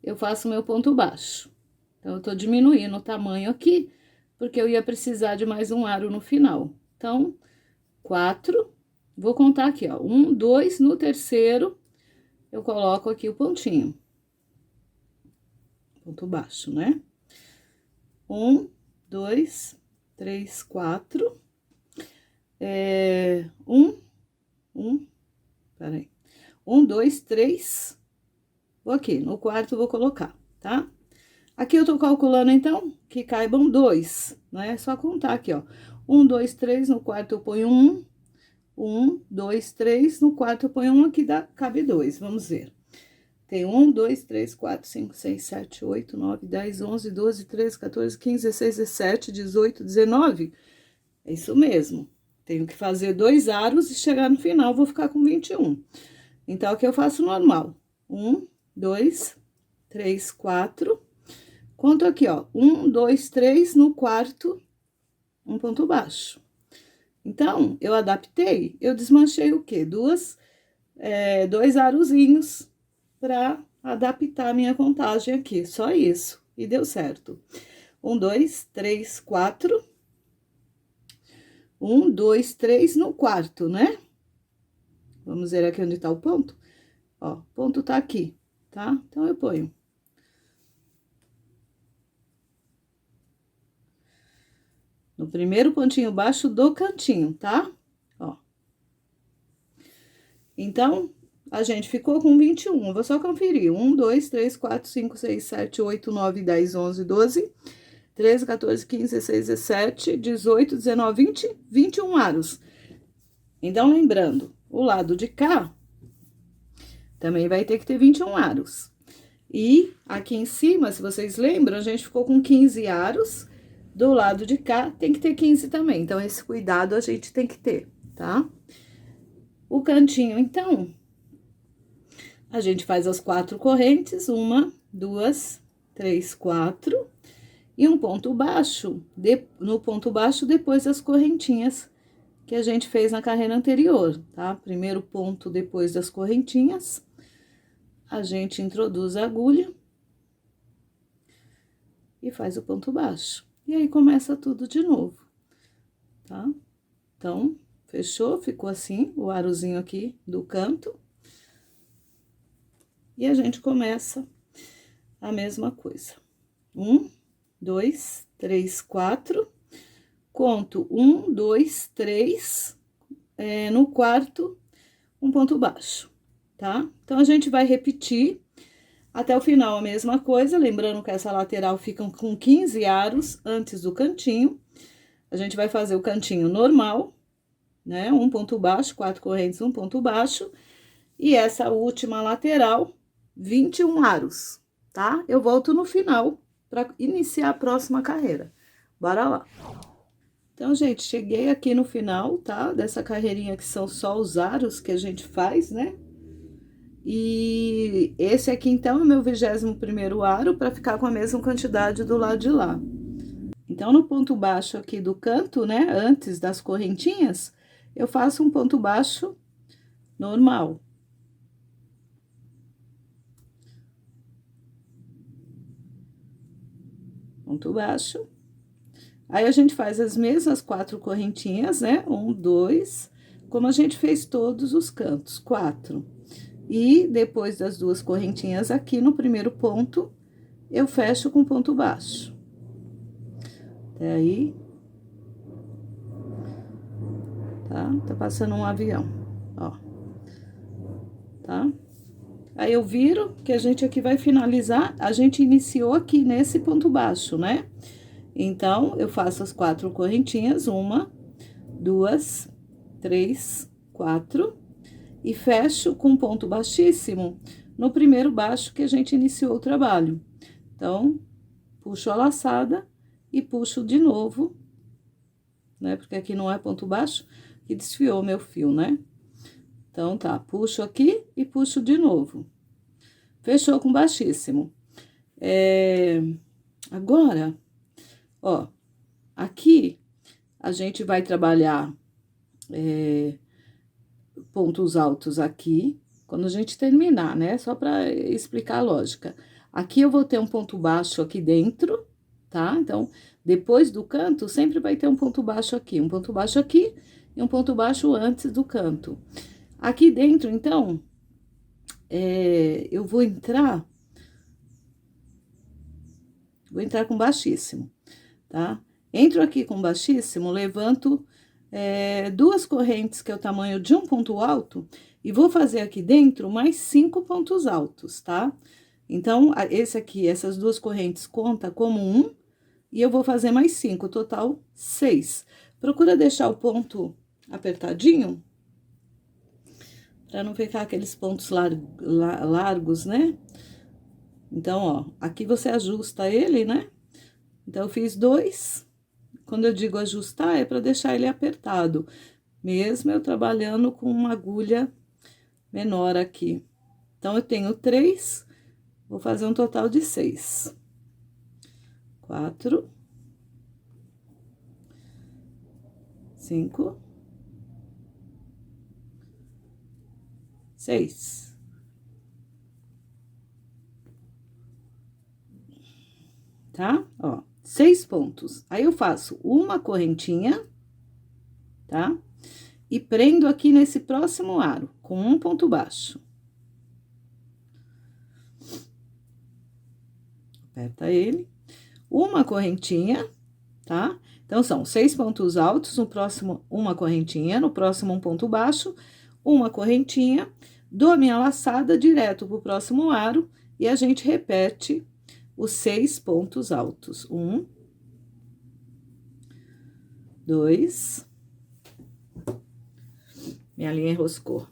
Speaker 1: eu faço o meu ponto baixo. Então, eu tô diminuindo o tamanho aqui, porque eu ia precisar de mais um aro no final. Então, 4, vou contar aqui, ó. 1, 2, no terceiro, eu coloco aqui o pontinho. Ponto baixo, né? 1, 2, 3, 4. 1, 2, 3. Vou aqui, no quarto vou colocar, tá? Aqui eu tô calculando, então, que caibam 2, né? É só contar aqui, ó. 1, 2, 3, no quarto eu ponho 1. 1, 2, 3, no quarto eu ponho 1, aqui cabe 2, vamos ver. Tem 1, 2, 3, 4, 5, 6, 7, 8, 9, 10, 11, 12, 13, 14, 15, 16, 17, 18, 19. É isso mesmo. Tenho que fazer 2 aros e chegar no final, vou ficar com 21. Então, aqui eu faço normal. 1, 2, 3, 4. Conto aqui, ó. 1, 2, 3, no quarto, um ponto baixo. Então, eu adaptei, eu desmanchei o quê? 2 arozinhos pra adaptar a minha contagem aqui. Só isso. E deu certo. 1, 2, 3, 4. 1, 2, 3 no quarto, né? Vamos ver aqui onde tá o ponto. Ó, o ponto tá aqui, tá? Então, eu ponho. No primeiro pontinho baixo do cantinho, tá? Ó. Então, a gente ficou com 21. Eu vou só conferir. 1, 2, 3, 4, 5, 6, 7, 8, 9, 10, 11, 12, 13, 14, 15, 16, 17, 18, 19, 20, 21 aros. Então, lembrando, o lado de cá também vai ter que ter 21 aros. E aqui em cima, se vocês lembram, a gente ficou com 15 aros. Do lado de cá, tem que ter 15 também. Então, esse cuidado a gente tem que ter, tá? O cantinho, então, a gente faz as 4 correntes. 1, 2, 3, 4. E um ponto baixo, no ponto baixo, depois das correntinhas que a gente fez na carreira anterior, tá? Primeiro ponto depois das correntinhas, a gente introduz a agulha e faz o ponto baixo. E aí, começa tudo de novo, tá? Então, fechou? Ficou assim, o arozinho aqui do canto. E a gente começa a mesma coisa. 1, 2, 3, 4. Conto 1, 2, 3. No quarto, um ponto baixo, tá? Então, a gente vai repetir até o final a mesma coisa, lembrando que essa lateral fica com 15 aros antes do cantinho. A gente vai fazer o cantinho normal, né? Um ponto baixo, 4 correntes, um ponto baixo. E essa última lateral, 21 aros, tá? Eu volto no final para iniciar a próxima carreira. Bora lá! Então, gente, cheguei aqui no final, tá? Dessa carreirinha que são só os aros que a gente faz, né? E esse aqui, então, é o meu 21º aro, para ficar com a mesma quantidade do lado de lá. Então, no ponto baixo aqui do canto, né, antes das correntinhas, eu faço um ponto baixo normal. Ponto baixo. Aí, a gente faz as mesmas 4 correntinhas, né? 1, 2, como a gente fez todos os cantos, 4. E depois das 2 correntinhas aqui no primeiro ponto, eu fecho com ponto baixo. Até aí. Tá? Tá passando um avião, ó. Tá? Aí, eu viro, que a gente aqui vai finalizar, a gente iniciou aqui nesse ponto baixo, né? Então, eu faço as 4 correntinhas, 1, 2, 3, 4, e fecho com ponto baixíssimo no primeiro baixo que a gente iniciou o trabalho. Então, puxo a laçada e puxo de novo, né? Porque aqui não é ponto baixo, que desfiou meu fio, né? Então, tá, puxo aqui e puxo de novo. Fechou com baixíssimo. Agora, ó, aqui a gente vai trabalhar pontos altos aqui, quando a gente terminar, né? Só para explicar a lógica. Aqui eu vou ter um ponto baixo aqui dentro, tá? Então, depois do canto, sempre vai ter um ponto baixo aqui e um ponto baixo antes do canto. Aqui dentro, então, eu vou entrar com baixíssimo, tá? Entro aqui com baixíssimo, levanto 2 correntes, que é o tamanho de um ponto alto, e vou fazer aqui dentro mais 5 pontos altos, tá? Então, esse aqui, essas 2 correntes conta como 1, e eu vou fazer mais 5, total 6. Procura deixar o ponto apertadinho, para não ficar aqueles pontos largos, né? Então, ó, aqui você ajusta ele, né? Então, eu fiz 2. Quando eu digo ajustar, é para deixar ele apertado, mesmo eu trabalhando com uma agulha menor aqui. Então, eu tenho 3, vou fazer um total de 6. 4, 5, 6. Tá? Ó, 6 pontos. Aí, eu faço uma correntinha, tá? E prendo aqui nesse próximo aro, com um ponto baixo. Aperta ele. Uma correntinha, tá? Então, são 6 pontos altos, no próximo, uma correntinha, no próximo, um ponto baixo, uma correntinha, dou a minha laçada direto pro próximo aro, e a gente repete os 6 pontos altos. 1, 2, minha linha enroscou.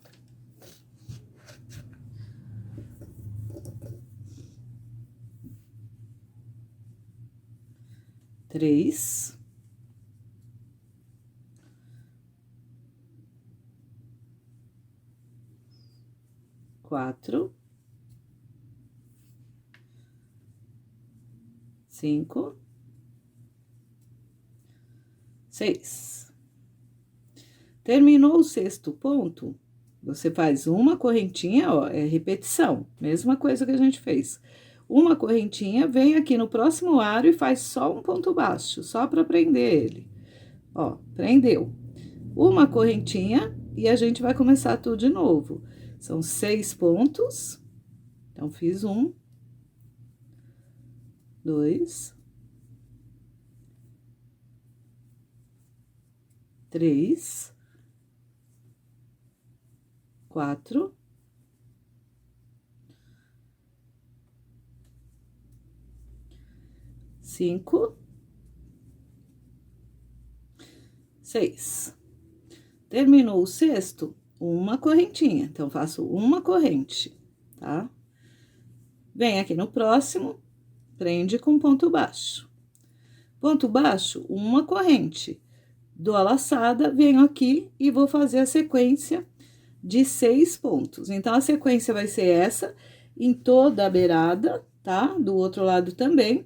Speaker 1: 3, 4, 5, 6. Terminou o 6º ponto, você faz uma correntinha, ó, é repetição, mesma coisa que a gente fez. Uma correntinha, vem aqui no próximo aro e faz só um ponto baixo, só para prender ele. Ó, prendeu. Uma correntinha e a gente vai começar tudo de novo. São 6 pontos. Então, fiz 1, 2, 3, 4, 5, 6. Terminou o 6º, uma correntinha. Então, faço uma corrente, tá? Vem aqui no próximo, prende com ponto baixo. Ponto baixo, uma corrente. Dou a laçada, venho aqui e vou fazer a sequência de 6 pontos. Então, a sequência vai ser essa, em toda a beirada, tá? Do outro lado também.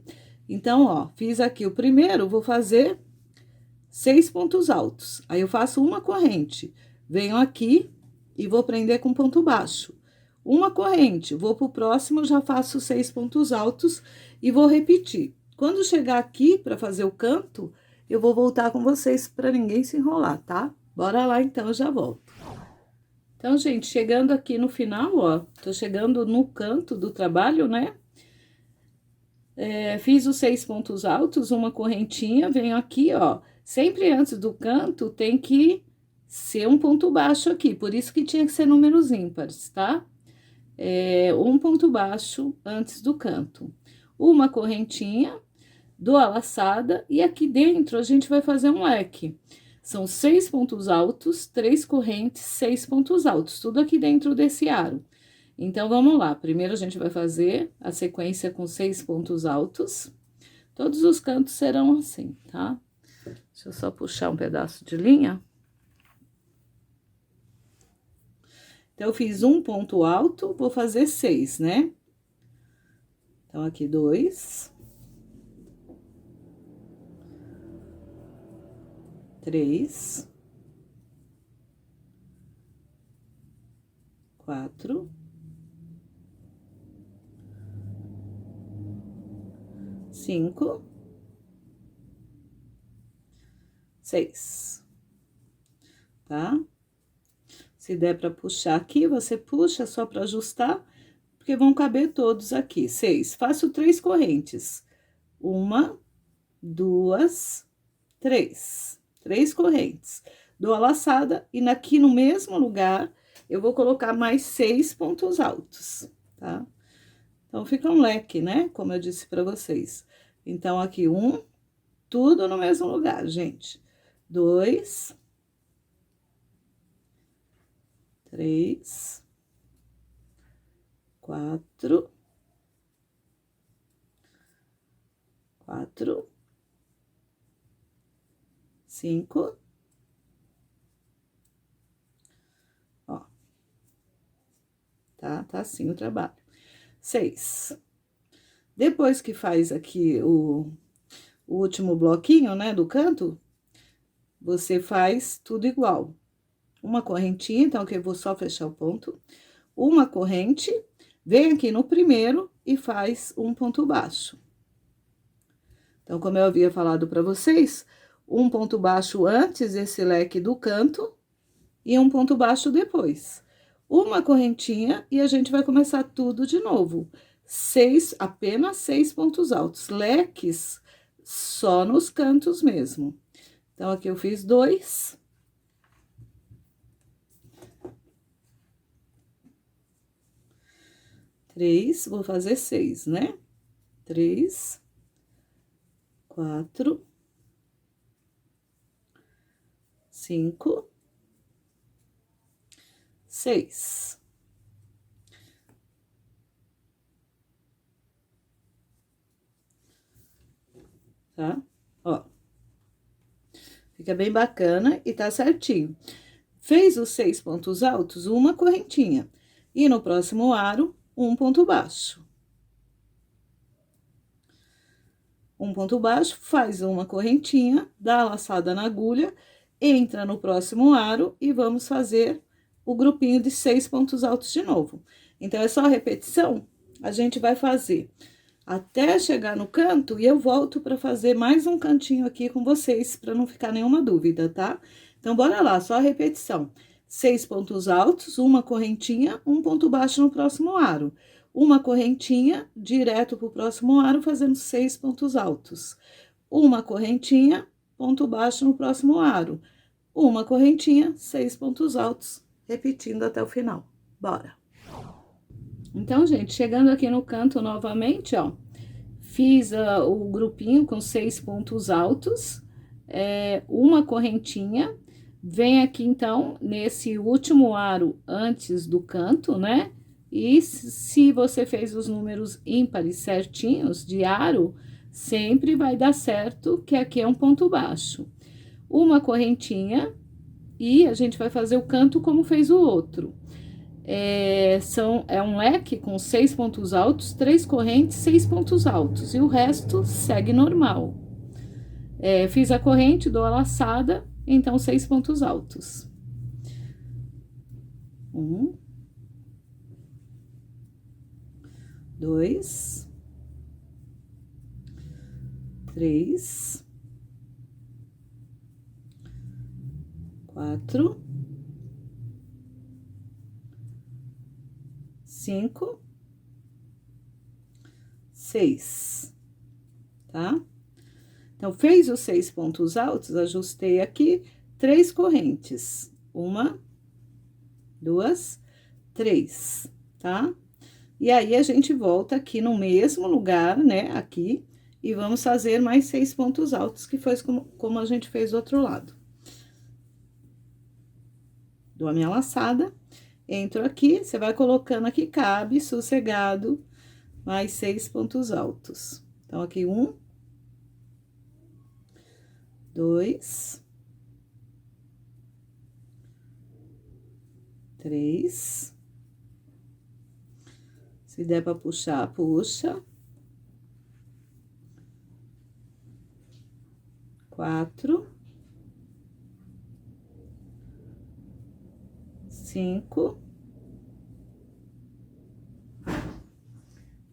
Speaker 1: Então, ó, fiz aqui o primeiro, vou fazer 6 pontos altos. Aí, eu faço uma corrente, venho aqui e vou prender com ponto baixo. Uma corrente, vou pro próximo, já faço 6 pontos altos e vou repetir. Quando chegar aqui para fazer o canto, eu vou voltar com vocês para ninguém se enrolar, tá? Bora lá, então, eu já volto. Então, gente, chegando aqui no final, ó, tô chegando no canto do trabalho, né? Fiz os 6 pontos altos, uma correntinha, venho aqui, ó. Sempre antes do canto tem que ser um ponto baixo aqui, por isso que tinha que ser números ímpares, tá? Um ponto baixo antes do canto. Uma correntinha, dou a laçada, e aqui dentro a gente vai fazer um leque. São 6 pontos altos, 3 correntes, 6 pontos altos, tudo aqui dentro desse aro. Então, vamos lá. Primeiro, a gente vai fazer a sequência com 6 pontos altos. Todos os cantos serão assim, tá? Deixa eu só puxar um pedaço de linha. Então, eu fiz um ponto alto, vou fazer 6, né? Então, aqui 2. 3. 4. 5. 6. Tá? Se der para puxar aqui, você puxa só para ajustar, porque vão caber todos aqui. 6. Faço 3 correntes. 1, 2, 3. 3 correntes. Dou a laçada e aqui no mesmo lugar eu vou colocar mais 6 pontos altos, tá? Então, fica um leque, né? Como eu disse para vocês. Então, aqui, tudo no mesmo lugar, gente. 2, 3, 4, 5, ó, tá assim o trabalho. 6. Depois que faz aqui o último bloquinho, né, do canto, você faz tudo igual. Uma correntinha, então, aqui eu vou só fechar o ponto. Uma corrente, vem aqui no primeiro e faz um ponto baixo. Então, como eu havia falado para vocês, um ponto baixo antes desse leque do canto e um ponto baixo depois. Uma correntinha e a gente vai começar tudo de novo. Apenas 6 pontos altos, leques só nos cantos mesmo. Então, aqui eu fiz 2. 3, vou fazer 6, né? 3, 4, 5, 6. Tá? Ó. Fica bem bacana e tá certinho. Fez os 6 pontos altos, uma correntinha. E no próximo aro, um ponto baixo. Um ponto baixo, faz uma correntinha, dá a laçada na agulha, entra no próximo aro e vamos fazer o grupinho de 6 pontos altos de novo. Então, é só a repetição, a gente vai fazer até chegar no canto e eu volto para fazer mais um cantinho aqui com vocês, para não ficar nenhuma dúvida, tá? Então, bora lá, só a repetição. 6 pontos altos, uma correntinha, um ponto baixo no próximo aro. Uma correntinha, direto pro próximo aro, fazendo 6 pontos altos. Uma correntinha, ponto baixo no próximo aro. Uma correntinha, 6 pontos altos, repetindo até o final. Bora! Então, gente, chegando aqui no canto novamente, ó, fiz o grupinho com 6 pontos altos, uma correntinha, vem aqui, então, nesse último aro antes do canto, né? E se você fez os números ímpares certinhos de aro, sempre vai dar certo que aqui é um ponto baixo. Uma correntinha e a gente vai fazer o canto como fez o outro. É um leque com 6 pontos altos, 3 correntes, 6 pontos altos. E o resto segue normal. Fiz a corrente, dou a laçada, então 6 pontos altos. 1, 2, 3, 4, 5, 6, tá? Então, fez os 6 pontos altos, ajustei aqui 3 correntes. 1, 2, 3, tá? E aí, a gente volta aqui no mesmo lugar, né? Aqui, e vamos fazer mais 6 pontos altos, que foi como a gente fez do outro lado. Dou a minha laçada, entro aqui, você vai colocando aqui, cabe, sossegado, mais 6 pontos altos. Então, aqui 1, 2, 3. Se der para puxar, puxa. 4, 5,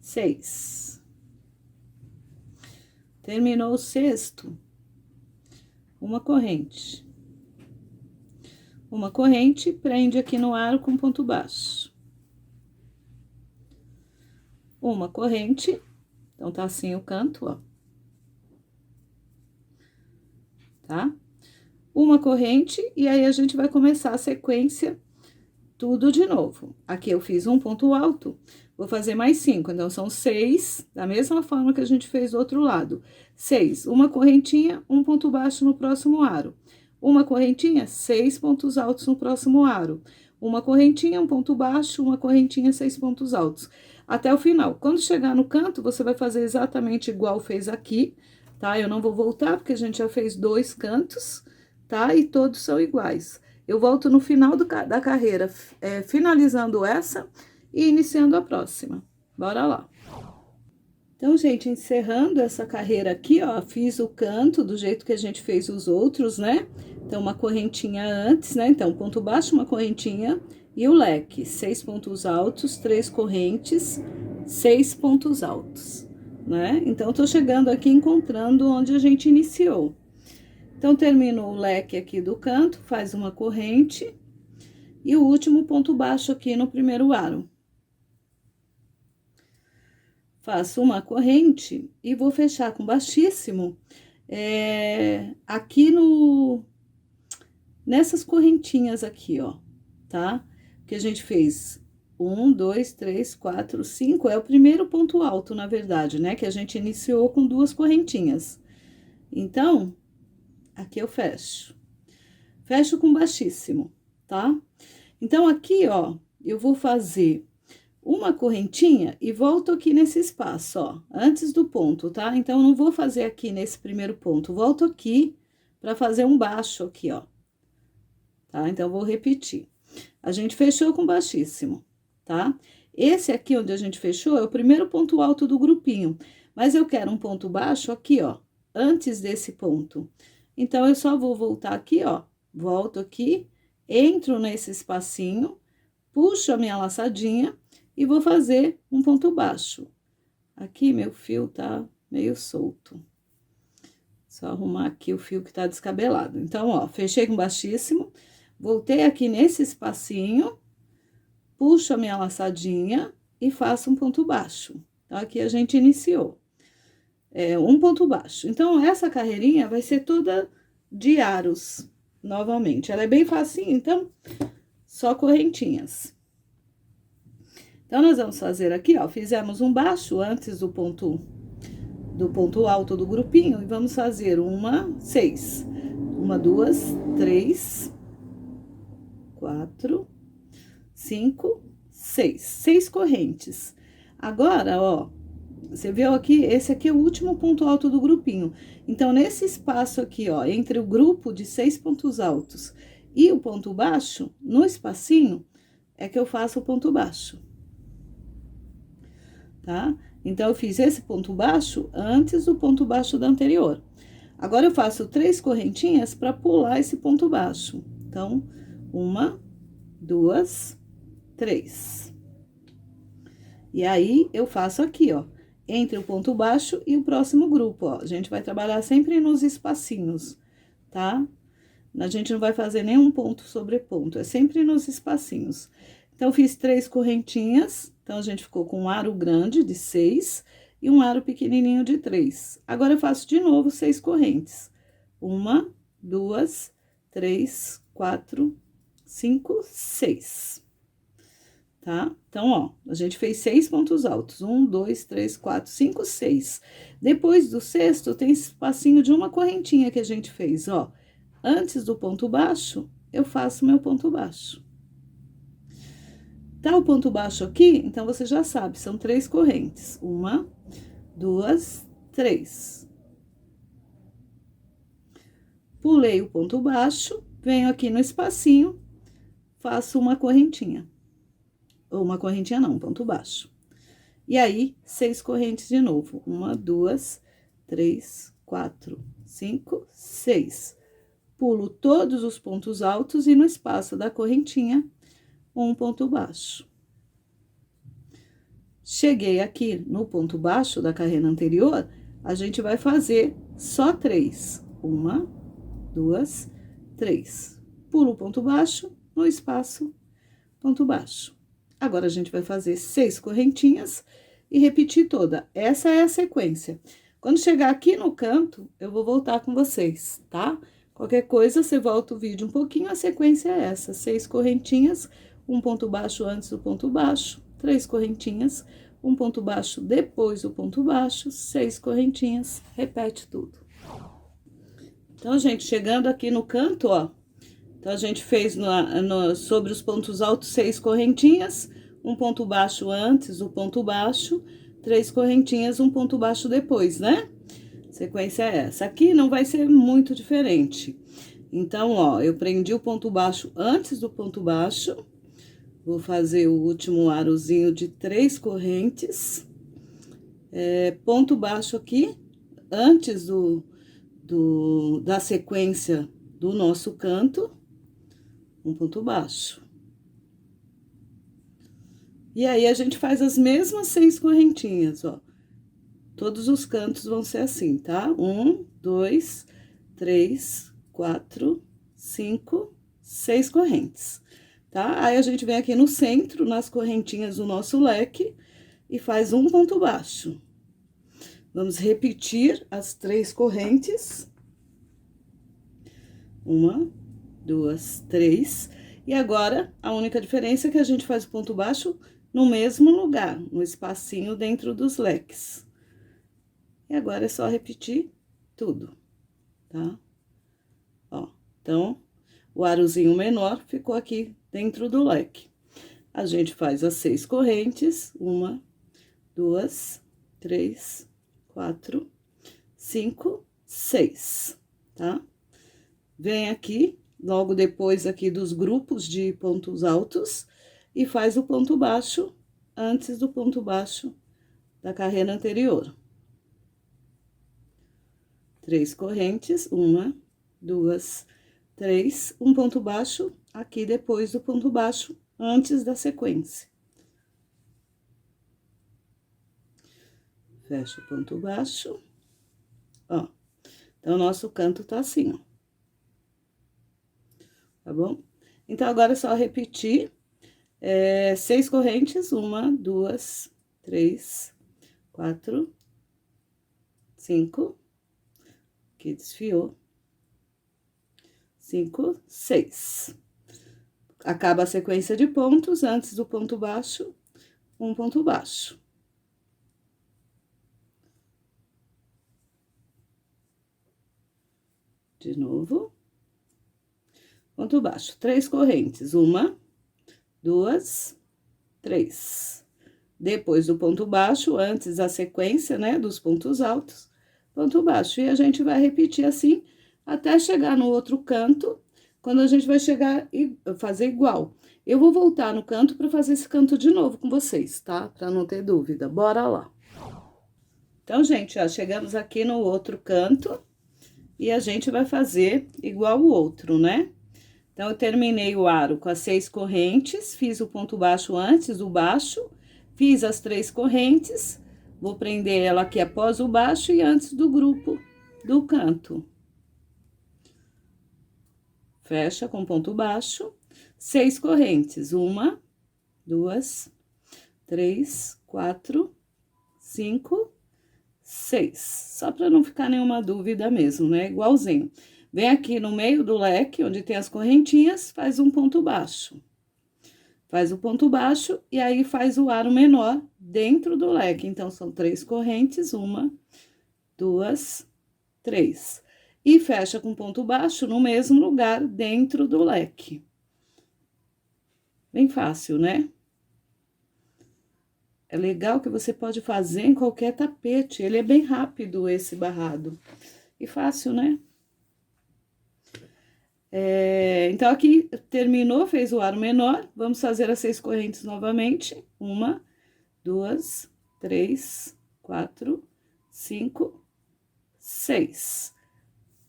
Speaker 1: 6. Terminou o sexto, uma corrente. Uma corrente, prende aqui no aro com ponto baixo. Uma corrente, então tá assim o canto, ó. Tá? Uma corrente, e aí a gente vai começar a sequência tudo de novo. Aqui eu fiz um ponto alto, vou fazer mais 5, então são 6, da mesma forma que a gente fez do outro lado. 6, uma correntinha, um ponto baixo no próximo aro. Uma correntinha, 6 pontos altos no próximo aro. Uma correntinha, um ponto baixo, uma correntinha, 6 pontos altos. Até o final. Quando chegar no canto, você vai fazer exatamente igual fez aqui, tá? Eu não vou voltar, porque a gente já fez 2 cantos, tá? E todos são iguais. Eu volto no final da carreira, finalizando essa e iniciando a próxima. Bora lá. Então, gente, encerrando essa carreira aqui, ó, fiz o canto do jeito que a gente fez os outros, né? Então, uma correntinha antes, né? Então, ponto baixo, uma correntinha e o leque. 6 pontos altos, 3 correntes, 6 pontos altos, né? Então, tô chegando aqui encontrando onde a gente iniciou. Então, termino o leque aqui do canto, faz uma corrente e o último ponto baixo aqui no primeiro aro. Faço uma corrente e vou fechar com baixíssimo aqui nessas correntinhas aqui, ó, tá? Que a gente fez 1, 2, 3, 4, 5, é o primeiro ponto alto, na verdade, né? Que a gente iniciou com 2 correntinhas. Então, aqui eu fecho. Fecho com baixíssimo, tá? Então, aqui, ó, eu vou fazer uma correntinha e volto aqui nesse espaço, ó, antes do ponto, tá? Então, não vou fazer aqui nesse primeiro ponto, volto aqui pra fazer um baixo aqui, ó. Tá? Então, vou repetir. A gente fechou com baixíssimo, tá? Esse aqui onde a gente fechou é o primeiro ponto alto do grupinho, mas eu quero um ponto baixo aqui, ó, antes desse ponto. Então, eu só vou voltar aqui, ó, volto aqui, entro nesse espacinho, puxo a minha laçadinha e vou fazer um ponto baixo. Aqui, meu fio tá meio solto. Só arrumar aqui o fio que tá descabelado. Então, ó, fechei com baixíssimo, voltei aqui nesse espacinho, puxo a minha laçadinha e faço um ponto baixo. Então, aqui a gente iniciou. Um ponto baixo. Então, essa carreirinha vai ser toda de aros, novamente. Ela é bem facinho, então, só correntinhas. Então, nós vamos fazer aqui, ó, fizemos um baixo antes do ponto alto do grupinho, e vamos fazer 6. 1, 2, 3, 4, 5, 6 correntes. Agora, ó, você viu aqui, esse aqui é o último ponto alto do grupinho. Então, nesse espaço aqui, ó, entre o grupo de 6 pontos altos e o ponto baixo, no espacinho, é que eu faço o ponto baixo. Tá? Então, eu fiz esse ponto baixo antes do ponto baixo da anterior. Agora, eu faço 3 correntinhas para pular esse ponto baixo. Então, 1, 2, 3. E aí, eu faço aqui, ó, entre o ponto baixo e o próximo grupo, ó. A gente vai trabalhar sempre nos espacinhos, tá? A gente não vai fazer nenhum ponto sobre ponto, é sempre nos espacinhos. Então, fiz 3 correntinhas, então, a gente ficou com um aro grande de 6 e um aro pequenininho de 3. Agora, eu faço de novo 6 correntes. 1, 2, 3, 4, 5, 6. Tá? Então, ó, a gente fez 6 pontos altos. 1, 2, 3, 4, 5, 6. Depois do sexto, tem espacinho de uma correntinha que a gente fez, ó. Antes do ponto baixo, eu faço meu ponto baixo. Tá o ponto baixo aqui? Então, você já sabe, são 3 correntes. 1, 2, 3. Pulei o ponto baixo, venho aqui no espacinho, faço uma correntinha. Ou uma correntinha não, um ponto baixo. E aí, 6 correntes de novo. 1, 2, 3, 4, 5, 6. Pulo todos os pontos altos e no espaço da correntinha, um ponto baixo. Cheguei aqui no ponto baixo da carreira anterior, a gente vai fazer só 3. 1, 2, 3. Pulo o ponto baixo, no espaço, ponto baixo. Agora, a gente vai fazer 6 correntinhas e repetir toda. Essa é a sequência. Quando chegar aqui no canto, eu vou voltar com vocês, tá? Qualquer coisa, você volta o vídeo um pouquinho, a sequência é essa. 6 correntinhas, um ponto baixo antes do ponto baixo, 3 correntinhas, um ponto baixo depois do ponto baixo, 6 correntinhas, repete tudo. Então, gente, chegando aqui no canto, ó, então, a gente fez sobre os pontos altos 6 correntinhas, um ponto baixo antes do ponto baixo, 3 correntinhas, um ponto baixo depois, né? Sequência é essa. Aqui não vai ser muito diferente. Então, ó, eu prendi o ponto baixo antes do ponto baixo, vou fazer o último arozinho de 3 correntes, ponto baixo aqui, antes da sequência do nosso canto, um ponto baixo. E aí, a gente faz as mesmas 6 correntinhas, ó. Todos os cantos vão ser assim, tá? 1, 2, 3, 4, 5, 6 correntes, tá? Aí, a gente vem aqui no centro, nas correntinhas do nosso leque, e faz um ponto baixo. Vamos repetir as 3 correntes. 1, 2, 3. E agora, a única diferença é que a gente faz o ponto baixo no mesmo lugar, no espacinho dentro dos leques. E agora, é só repetir tudo, tá? Ó, então, o arozinho menor ficou aqui dentro do leque. A gente faz as 6 correntes, 1, 2, 3, 4, 5, 6, tá? Vem aqui, logo depois aqui dos grupos de pontos altos, e faz o ponto baixo antes do ponto baixo da carreira anterior. 3 correntes, 1, 2, 3, um ponto baixo aqui depois do ponto baixo, antes da sequência. Fecha o ponto baixo, ó. Então, nosso canto tá assim, ó. Tá bom? Então, agora é só repetir 6 correntes, 1, 2, 3, 4, 5, aqui desfiou, 5, 6. Acaba a sequência de pontos, antes do ponto baixo, um ponto baixo. De novo. Ponto baixo, 3 correntes, 1, 2, 3. Depois do ponto baixo, antes a sequência, né, dos pontos altos, ponto baixo. E a gente vai repetir assim, até chegar no outro canto, quando a gente vai chegar e fazer igual. Eu vou voltar no canto para fazer esse canto de novo com vocês, tá? Para não ter dúvida. Bora lá. Então, gente, ó, chegamos aqui no outro canto e a gente vai fazer igual o outro, né? Então, eu terminei o aro com as 6 correntes, fiz o ponto baixo antes do baixo, fiz as 3 correntes, vou prender ela aqui após o baixo e antes do grupo do canto. Fecha com ponto baixo, 6 correntes, 1, 2, 3, 4, 5, 6. Só para não ficar nenhuma dúvida mesmo, né? Igualzinho. Vem aqui no meio do leque, onde tem as correntinhas, faz um ponto baixo. Faz o ponto baixo e aí faz o aro menor dentro do leque. Então, são 3 correntes, 1, 2, 3. E fecha com ponto baixo no mesmo lugar dentro do leque. Bem fácil, né? É legal que você pode fazer em qualquer tapete. Ele é bem rápido, esse barrado. E fácil, né? Então, aqui terminou, fez o aro menor. Vamos fazer as 6 correntes novamente. 1, 2, 3, 4, 5, 6.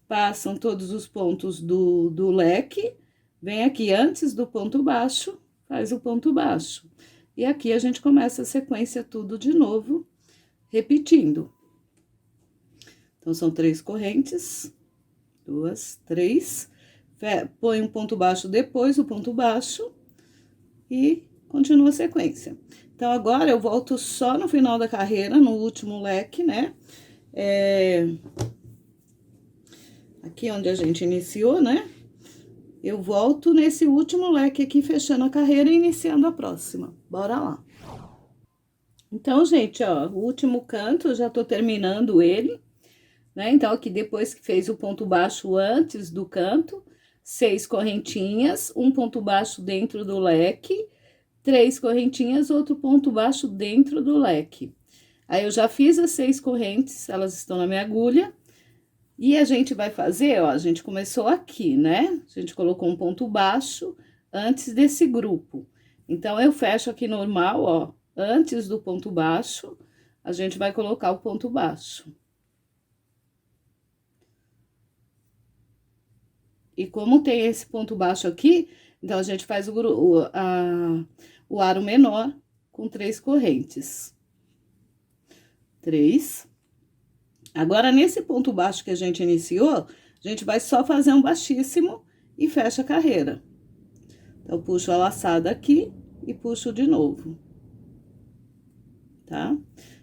Speaker 1: Passam todos os pontos do leque. Vem aqui antes do ponto baixo, faz o ponto baixo. E aqui a gente começa a sequência tudo de novo, repetindo. Então, são 3 correntes, 2, 3. Põe um ponto baixo depois do ponto baixo e continua a sequência. Então, agora eu volto só no final da carreira, no último leque, né? Aqui onde a gente iniciou, né? Eu volto nesse último leque aqui, fechando a carreira e iniciando a próxima. Bora lá. Então, gente, ó, o último canto, eu já tô terminando ele, né? Então, aqui depois que fez o ponto baixo antes do canto, 6 correntinhas, um ponto baixo dentro do leque, 3 correntinhas, outro ponto baixo dentro do leque. Aí, eu já fiz as 6 correntes, elas estão na minha agulha. E a gente vai fazer, ó, a gente começou aqui, né? A gente colocou um ponto baixo antes desse grupo. Então, eu fecho aqui normal, ó, antes do ponto baixo, a gente vai colocar o ponto baixo. E como tem esse ponto baixo aqui, então, a gente faz o aro menor com 3 correntes. 3. Agora, nesse ponto baixo que a gente iniciou, a gente vai só fazer um baixíssimo e fecha a carreira. Então, puxo a laçada aqui e puxo de novo. Tá?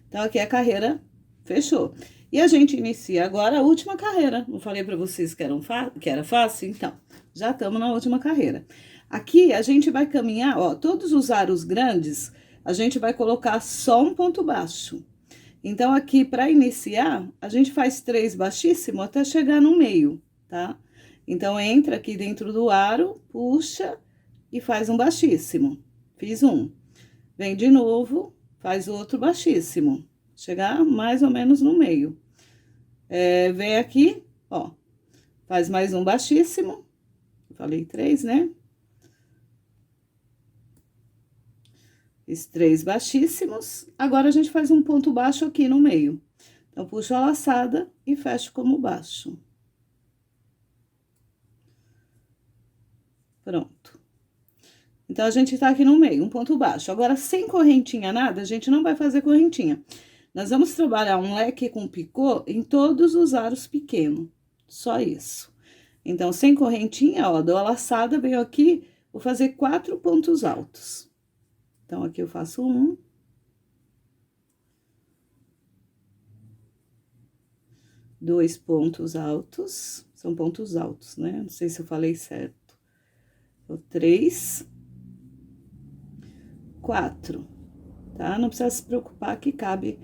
Speaker 1: Então, aqui a carreira fechou. E a gente inicia agora a última carreira. Não falei pra vocês que era fácil? Então, já estamos na última carreira. Aqui, a gente vai caminhar, ó, todos os aros grandes, a gente vai colocar só um ponto baixo. Então, aqui, para iniciar, a gente faz 3 baixíssimo até chegar no meio, tá? Então, entra aqui dentro do aro, puxa e faz um baixíssimo. Fiz um. Vem de novo, faz outro baixíssimo. Chegar mais ou menos no meio. Vem aqui, ó, faz mais um baixíssimo. Falei 3, né? Fiz 3 baixíssimos. Agora, a gente faz um ponto baixo aqui no meio. Então, puxo a laçada e fecho como baixo. Pronto. Então, a gente tá aqui no meio, um ponto baixo. Agora, sem correntinha nada, a gente não vai fazer correntinha. Nós vamos trabalhar um leque com picô em todos os aros pequenos. Só isso. Então, sem correntinha, ó, dou a laçada, venho aqui, vou fazer 4 pontos altos. Então, aqui eu faço 1. 2 pontos altos. São pontos altos, né? Não sei se eu falei certo. 3. 4. Tá? Não precisa se preocupar que cabem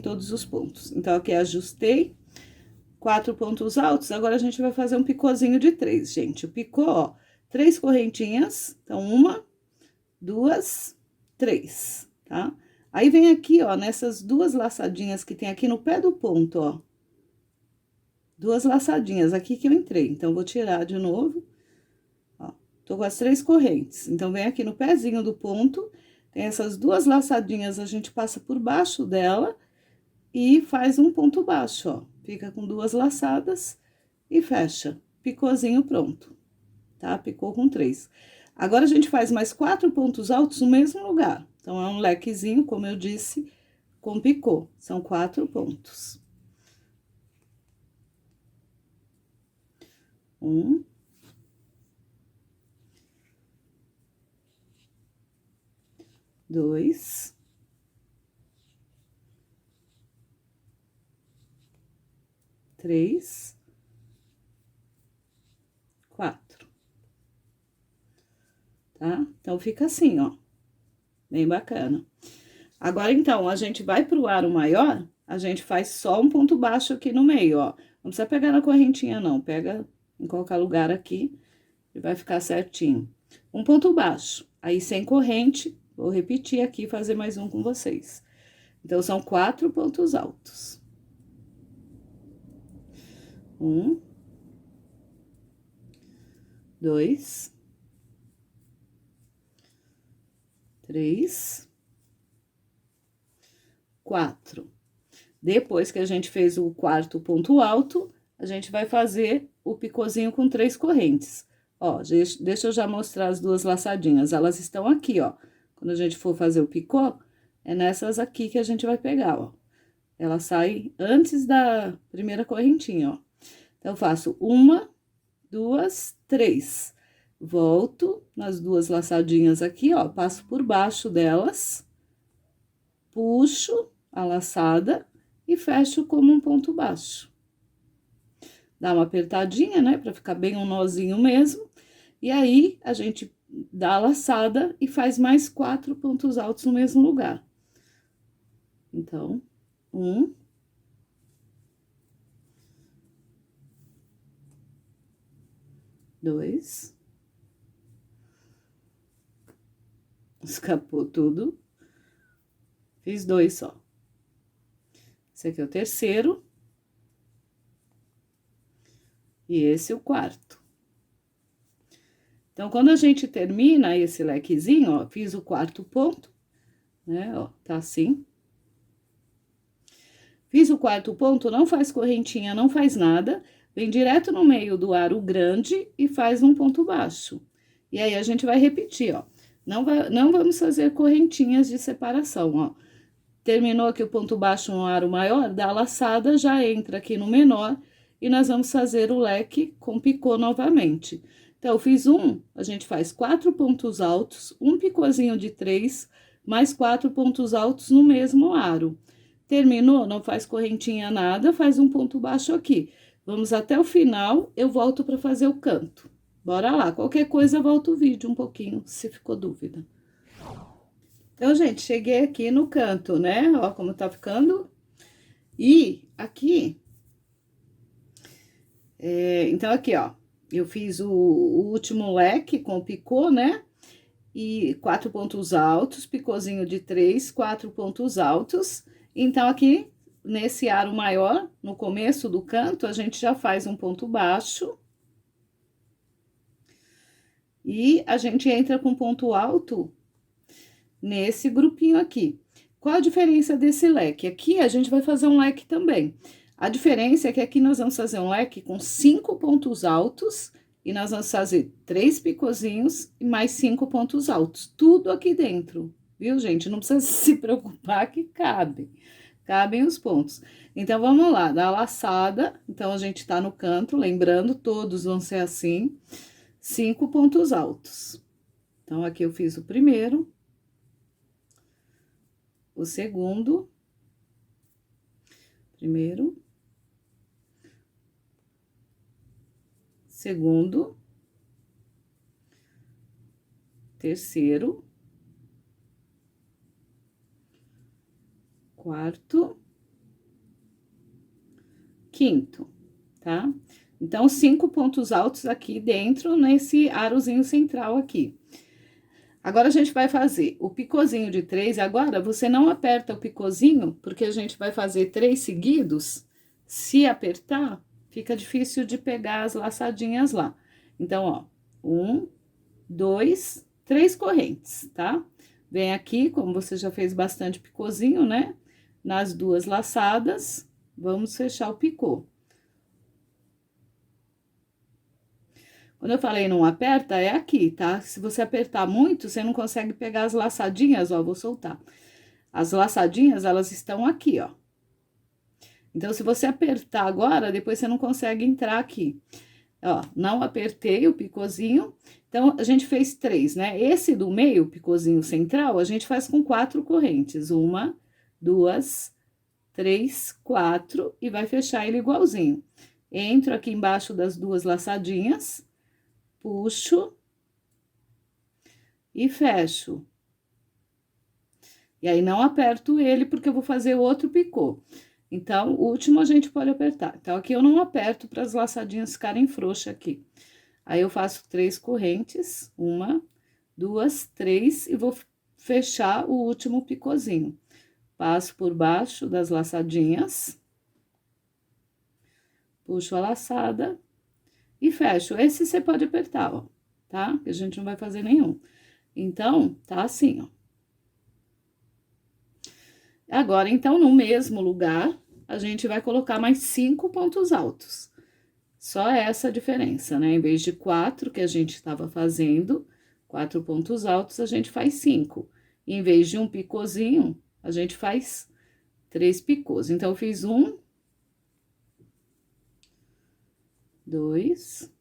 Speaker 1: todos os pontos. Então, aqui ajustei. 4 pontos altos. Agora, a gente vai fazer um picôzinho de 3, gente. O picô, ó, 3 correntinhas. Então, 1, 2, 3, tá? Aí, vem aqui, ó, nessas duas laçadinhas que tem aqui no pé do ponto, ó. Duas laçadinhas aqui que eu entrei. Então, vou tirar de novo. Ó, tô com as 3 correntes. Então, vem aqui no pezinho do ponto, tem essas duas laçadinhas, a gente passa por baixo dela e faz um ponto baixo, ó. Fica com 2 laçadas e fecha. Picôzinho pronto, tá? Picou com 3. Agora, a gente faz mais 4 pontos altos no mesmo lugar. Então, é um lequezinho, como eu disse, com picô. São 4 pontos. 1, 2, 3, 4. Tá? Então, fica assim, ó. Bem bacana. Agora, então, a gente vai pro aro maior, a gente faz só um ponto baixo aqui no meio, ó. Não precisa pegar na correntinha, não. Pega em qualquer lugar aqui e vai ficar certinho. Um ponto baixo. Aí, sem corrente, vou repetir aqui e fazer mais um com vocês. Então, são 4 pontos altos. 1, 2, 3, 4. Depois que a gente fez o 4º ponto alto, a gente vai fazer o picôzinho com 3 correntes. Ó, deixa eu já mostrar as duas laçadinhas. Elas estão aqui, ó. Quando a gente for fazer o picô, é nessas aqui que a gente vai pegar, ó. Ela sai antes da primeira correntinha, ó. Então, eu faço 1, 2, 3. Volto nas duas laçadinhas aqui, ó, passo por baixo delas, puxo a laçada e fecho como um ponto baixo. Dá uma apertadinha, né, pra ficar bem um nozinho mesmo. E aí, a gente dá a laçada e faz mais 4 pontos altos no mesmo lugar. Então, 1, 2, escapou tudo, fiz 2 só. Esse aqui é o terceiro. E esse é o 4º. Então, quando a gente termina esse lequezinho, ó, fiz o 4º ponto, né, ó, tá assim. Fiz o 4º ponto, não faz correntinha, não faz nada, vem direto no meio do aro grande e faz um ponto baixo. E aí, a gente vai repetir, ó. Não vamos fazer correntinhas de separação, ó. Terminou aqui o ponto baixo no aro maior, dá a laçada, já entra aqui no menor, e nós vamos fazer o leque com picô novamente. Então, eu fiz a gente faz 4 pontos altos, um picôzinho de 3, mais 4 pontos altos no mesmo aro. Terminou, não faz correntinha nada, faz um ponto baixo aqui. Vamos até o final, eu volto para fazer o canto. Bora lá, qualquer coisa, volta o vídeo um pouquinho, se ficou dúvida. Então, gente, cheguei aqui no canto, né? Ó, como tá ficando. E aqui... então, aqui, ó, eu fiz o último leque com picô, né? E 4 pontos altos, picôzinho de 3, 4 pontos altos. Então, aqui, nesse aro maior, no começo do canto, a gente já faz um ponto baixo. E a gente entra com ponto alto nesse grupinho aqui. Qual a diferença desse leque? Aqui, a gente vai fazer um leque também. A diferença é que aqui nós vamos fazer um leque com 5 pontos altos e nós vamos fazer 3 picôzinhos e mais 5 pontos altos. Tudo aqui dentro, viu, gente? Não precisa se preocupar que cabem os pontos. Então, vamos lá, dá a laçada. Então, a gente tá no canto, lembrando, todos vão ser assim, 5 pontos altos. Então, aqui eu fiz o primeiro, o segundo, primeiro, segundo, terceiro, quarto, quinto, tá? Então, 5 pontos altos aqui dentro, nesse arozinho central aqui. Agora, a gente vai fazer o picôzinho de 3. Agora, você não aperta o picôzinho, porque a gente vai fazer 3 seguidos. Se apertar, fica difícil de pegar as laçadinhas lá. Então, ó, 1, 2, 3 correntes, tá? Vem aqui, como você já fez bastante picôzinho, né? Nas 2 laçadas, vamos fechar o picô. Quando eu falei não aperta, é aqui, tá? Se você apertar muito, você não consegue pegar as laçadinhas, ó, vou soltar. As laçadinhas, elas estão aqui, ó. Então, se você apertar agora, depois você não consegue entrar aqui. Ó, não apertei o picôzinho. Então, a gente fez 3, né? Esse do meio, o picôzinho central, a gente faz com 4 correntes. 1, 2, 3, 4, e vai fechar ele igualzinho. Entro aqui embaixo das 2 laçadinhas, puxo e fecho. E aí, não aperto ele, porque eu vou fazer outro picô. Então, o último a gente pode apertar. Então, aqui eu não aperto para as laçadinhas ficarem frouxas aqui. Aí, eu faço 3 correntes, 1, 2, 3, e vou fechar o último picôzinho. Passo por baixo das laçadinhas, puxo a laçada e fecho. Esse você pode apertar, ó, tá? Que a gente não vai fazer nenhum. Então, tá assim, ó. Agora, então, no mesmo lugar, a gente vai colocar mais 5 pontos altos. Só essa diferença, né? Em vez de 4 que a gente estava fazendo, 4 pontos altos, a gente faz 5. Em vez de um picôzinho, a gente faz 3 picôs. Então, eu fiz 1, 2,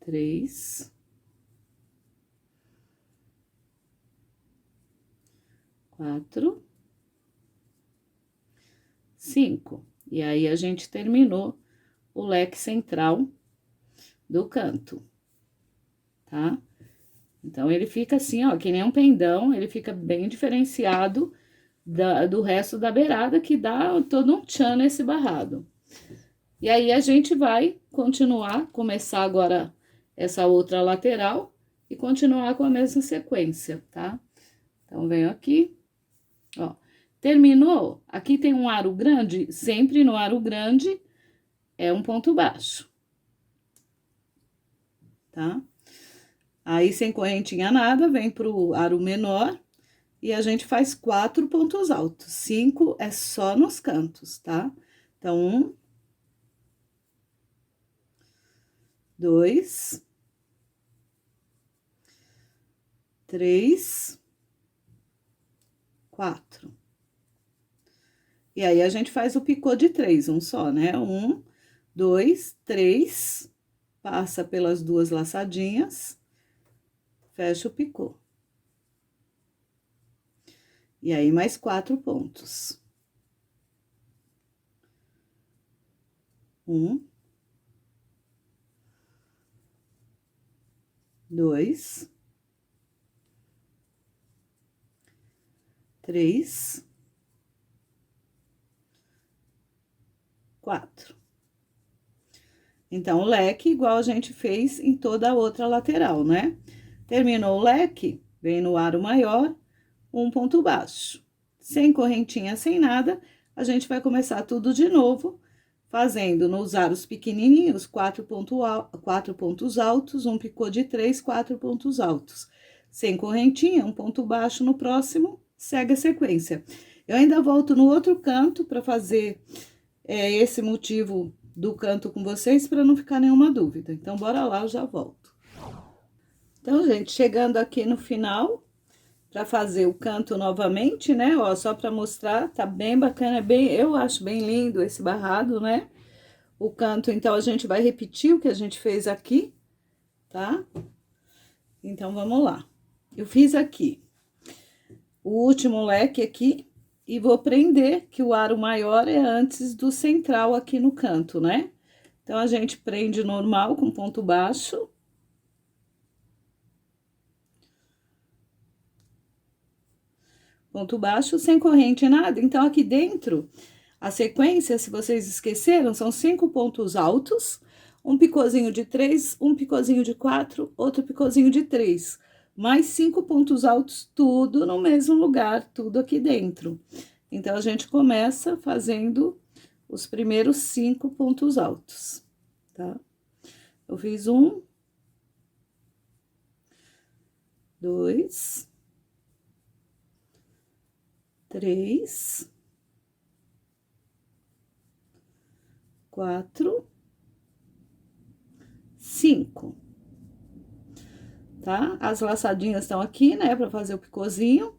Speaker 1: 3, 4, 5. E aí, a gente terminou o leque central do canto, tá? Então, ele fica assim, ó, que nem um pendão, ele fica bem diferenciado do resto da beirada, que dá todo um tchan nesse barrado. E aí, a gente vai continuar, começar agora essa outra lateral e continuar com a mesma sequência, tá? Então, venho aqui, ó. Terminou, aqui tem um aro grande, sempre no aro grande é um ponto baixo, tá? Aí, sem correntinha nada, vem pro aro menor e a gente faz 4 pontos altos. 5 é só nos cantos, tá? Então, 1, 2, 3, 4. E aí, a gente faz o picô de 3, um só, né? 1, 2, 3, passa pelas 2 laçadinhas, fecha o picô. E aí, mais 4 pontos. 1, 2, 3, 4. Então, o leque igual a gente fez em toda a outra lateral, né? Terminou o leque, vem no aro maior, um ponto baixo. Sem correntinha, sem nada, a gente vai começar tudo de novo, fazendo nos aros pequenininhos, 4 pontos altos, um picô de 3, 4 pontos altos. Sem correntinha, um ponto baixo no próximo, segue a sequência. Eu ainda volto no outro canto para fazer esse motivo do canto com vocês, para não ficar nenhuma dúvida. Então, bora lá, eu já volto. Então, gente, chegando aqui no final, para fazer o canto novamente, né? Ó, só para mostrar, tá bem bacana, eu acho bem lindo esse barrado, né? O canto, então, a gente vai repetir o que a gente fez aqui, tá? Então, vamos lá. Eu fiz aqui o último leque aqui e vou prender, que o aro maior é antes do central aqui no canto, né? Então, a gente prende normal com ponto baixo. Ponto baixo, sem corrente, nada. Então, aqui dentro, a sequência, se vocês esqueceram, são 5 pontos altos, um picôzinho de 3, um picôzinho de 4, outro picôzinho de 3. Mais 5 pontos altos, tudo no mesmo lugar, tudo aqui dentro. Então, a gente começa fazendo os primeiros 5 pontos altos, tá? Eu fiz 1, 2, 3, 4, 5, tá? As laçadinhas estão aqui, né, pra fazer o picôzinho.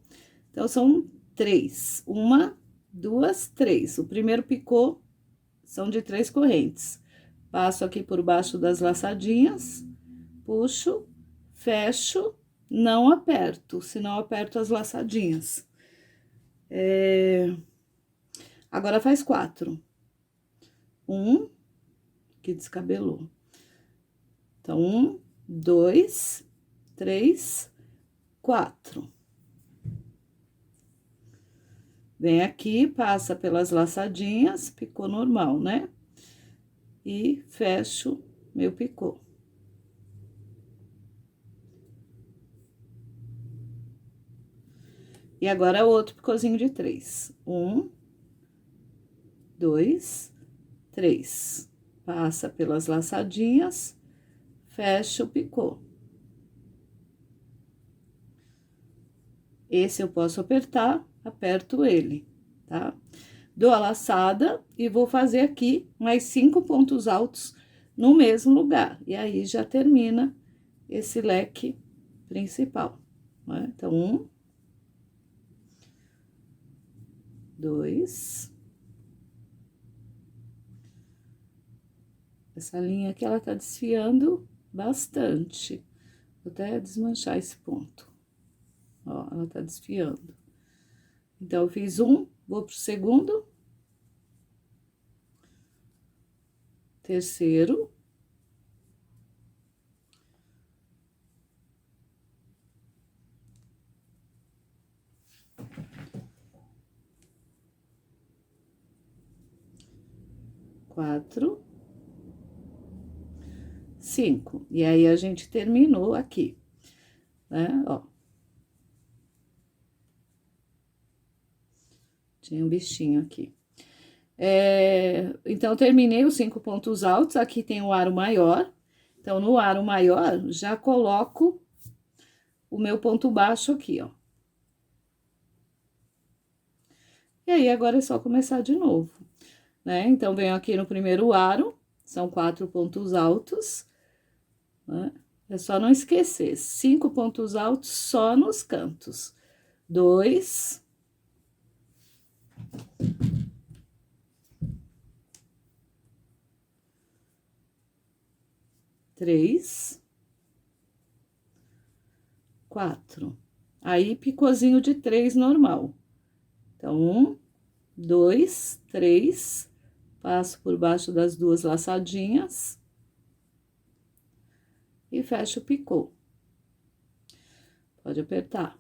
Speaker 1: Então, são 3. 1, 2, 3. O primeiro picô são de 3 correntes. Passo aqui por baixo das laçadinhas, puxo, fecho, não aperto, senão aperto as laçadinhas. Agora, faz 4. 1, que descabelou. Então, 1, 2, 3, 4. Vem aqui, passa pelas laçadinhas, picô normal, né? E fecho meu picô. E agora, outro picôzinho de 3. 1, 2, 3. Passa pelas laçadinhas, fecha o picô. Esse eu posso apertar, aperto ele, tá? Dou a laçada e vou fazer aqui mais 5 pontos altos no mesmo lugar. E aí, já termina esse leque principal, né? Então, 1, 2. Essa linha aqui, ela tá desfiando bastante. Vou até desmanchar esse ponto. Ó, ela tá desfiando. Então, eu fiz 1, vou pro segundo. Terceiro. Quatro. 5. E aí, a gente terminou aqui, né? Ó. Tinha um bichinho aqui. Então, eu terminei os 5 pontos altos. Aqui tem o aro maior. Então, no aro maior, já coloco o meu ponto baixo aqui, ó. E aí, agora é só começar de novo, né? Então, venho aqui no primeiro aro, são 4 pontos altos, né? É só não esquecer, 5 pontos altos só nos cantos. 2, 3, 4. Aí, picôzinho de 3 normal. Então, 1, 2, 3, passo por baixo das 2 laçadinhas e fecho o picô. Pode apertar.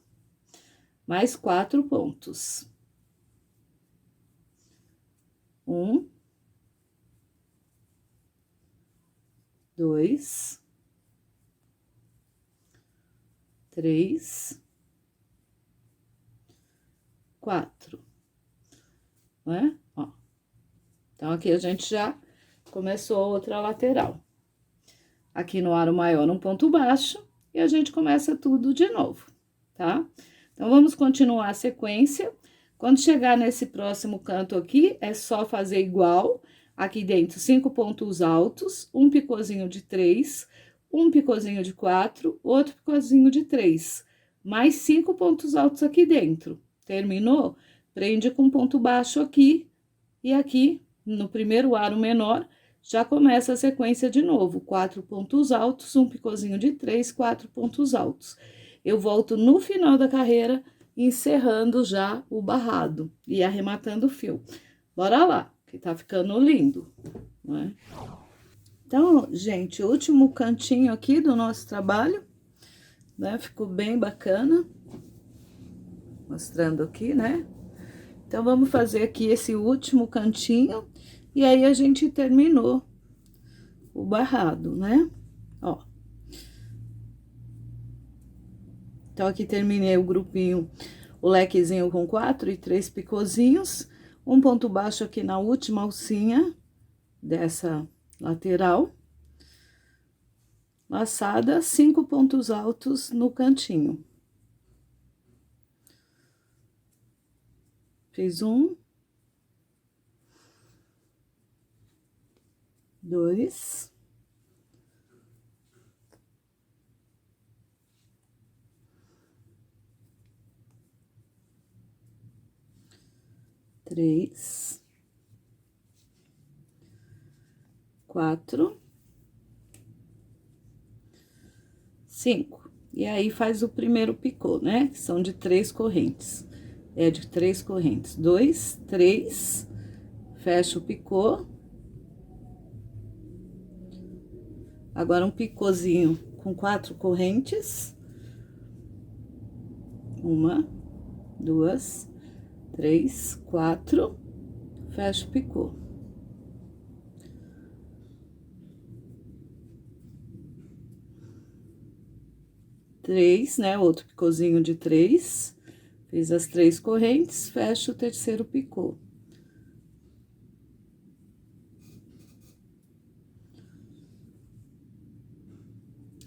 Speaker 1: Mais 4 pontos. 1, 2, 3, 4, né? Ó. Então, aqui a gente já começou a outra lateral. Aqui no aro maior, um ponto baixo, e a gente começa tudo de novo, tá? Então, vamos continuar a sequência. Quando chegar nesse próximo canto aqui, é só fazer igual. Aqui dentro, 5 pontos altos, um picôzinho de 3, um picôzinho de 4, outro picôzinho de 3. Mais 5 pontos altos aqui dentro. Terminou? Prende com ponto baixo aqui, e aqui, no primeiro aro menor, já começa a sequência de novo. 4 pontos altos, um picôzinho de 3, 4 pontos altos. Eu volto no final da carreira, encerrando já o barrado e arrematando o fio. Bora lá, que tá ficando lindo, né? Então, gente, o último cantinho aqui do nosso trabalho, né? Ficou bem bacana. Mostrando aqui, né? Então, vamos fazer aqui esse último cantinho, e aí a gente terminou o barrado, né? Ó. Então, aqui terminei o grupinho, o lequezinho com 4 e 3 picôzinhos, um ponto baixo aqui na última alcinha dessa lateral, laçada, 5 pontos altos no cantinho. Fiz 1, 2, 3, 4, 5. E aí, faz o primeiro picô, né? Que são de 3 correntes. É de 3 correntes. 2, 3, fecha o picô. Agora, um picôzinho com 4 correntes. 1, 2, 3, 4, fecha o picô. Três, né? Outro picôzinho de 3. Fiz as 3 correntes, fecho o terceiro picô.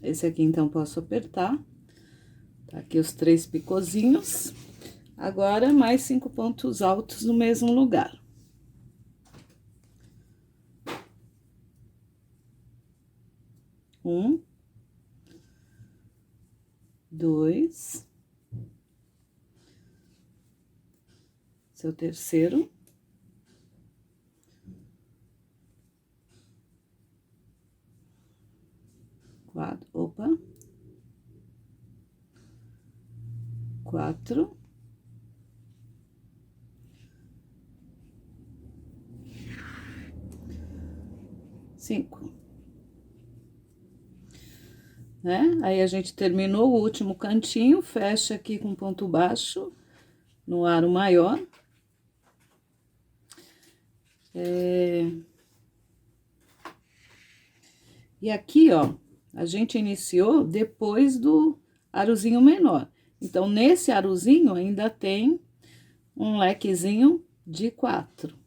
Speaker 1: Esse aqui, então, posso apertar. Tá aqui os 3 picôzinhos. Agora, mais 5 pontos altos no mesmo lugar. Um, 2, seu terceiro. Quatro, opa. 4. 5. Né? Aí, a gente terminou o último cantinho, fecha aqui com ponto baixo no aro maior. E aqui, ó, a gente iniciou depois do arozinho menor. Então, nesse arozinho ainda tem um lequezinho de 4.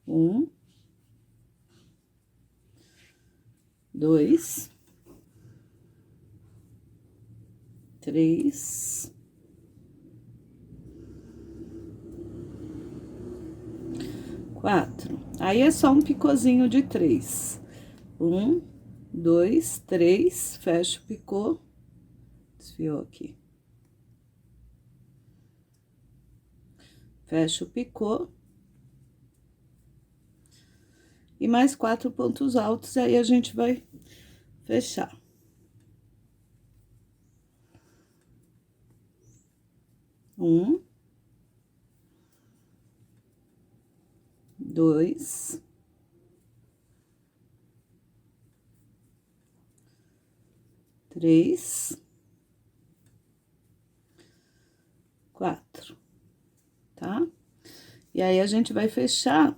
Speaker 1: 1, 2, 3, 4. Aí, é só um picôzinho de 3. 1, 2, 3, fecha o picô, desfiou aqui. Fecha o picô. E mais 4 pontos altos, aí a gente vai fechar. 1, 2, 3, 4, tá? E aí, a gente vai fechar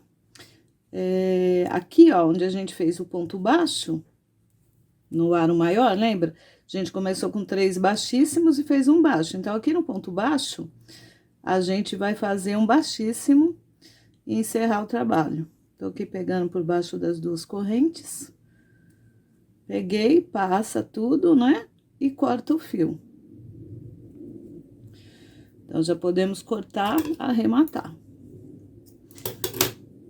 Speaker 1: aqui, ó, onde a gente fez o ponto baixo, no aro maior, lembra? A gente começou com 3 baixíssimos e fez um baixo. Então, aqui no ponto baixo, a gente vai fazer um baixíssimo e encerrar o trabalho. Tô aqui pegando por baixo das 2 correntes. Peguei, passa tudo, né? E corta o fio. Então, já podemos cortar, arrematar.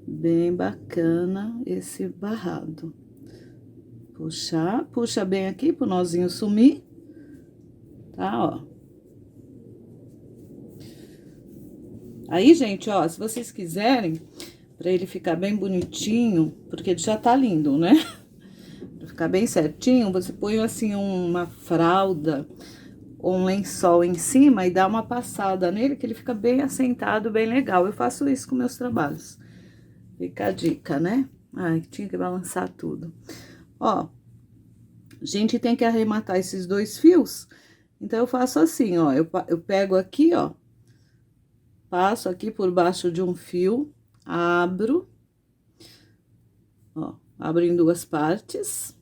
Speaker 1: Bem bacana esse barrado. Puxar, puxa bem aqui pro nozinho sumir, tá, ó. Aí, gente, ó, se vocês quiserem, pra ele ficar bem bonitinho, porque ele já tá lindo, né? Pra ficar bem certinho, você põe, assim, uma fralda ou um lençol em cima e dá uma passada nele, que ele fica bem assentado, bem legal. Eu faço isso com meus trabalhos. Fica a dica, né? Ai, tinha que balançar tudo. Ó, a gente tem que arrematar esses 2 fios, então, eu faço assim, ó, eu pego aqui, ó, passo aqui por baixo de um fio, abro, Ó, abro em duas partes.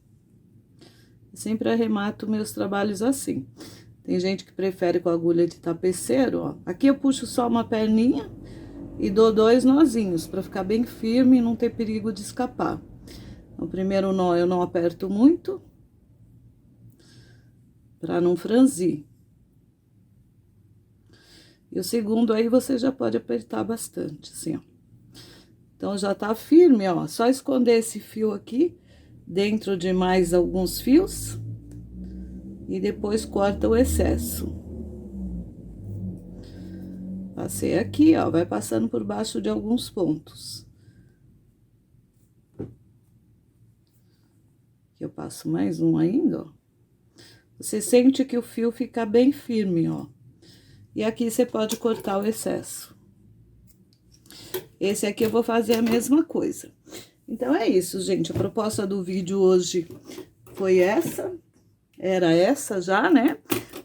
Speaker 1: Sempre arremato meus trabalhos assim. Tem gente que prefere com agulha de tapeceiro, ó. Aqui eu puxo só uma perninha e dou 2 nozinhos para ficar bem firme e não ter perigo de escapar. O primeiro nó eu não aperto muito, para não franzir. E o segundo aí você já pode apertar bastante, assim, ó. Então, já tá firme, ó. Só esconder esse fio aqui dentro de mais alguns fios e depois corta o excesso. Passei aqui, ó, vai passando por baixo de alguns pontos. Aqui eu passo mais um ainda, ó. Você sente que o fio fica bem firme, ó. E aqui você pode cortar o excesso. Esse aqui eu vou fazer a mesma coisa. Então, é isso, gente. A proposta do vídeo hoje foi essa. Era essa já, né?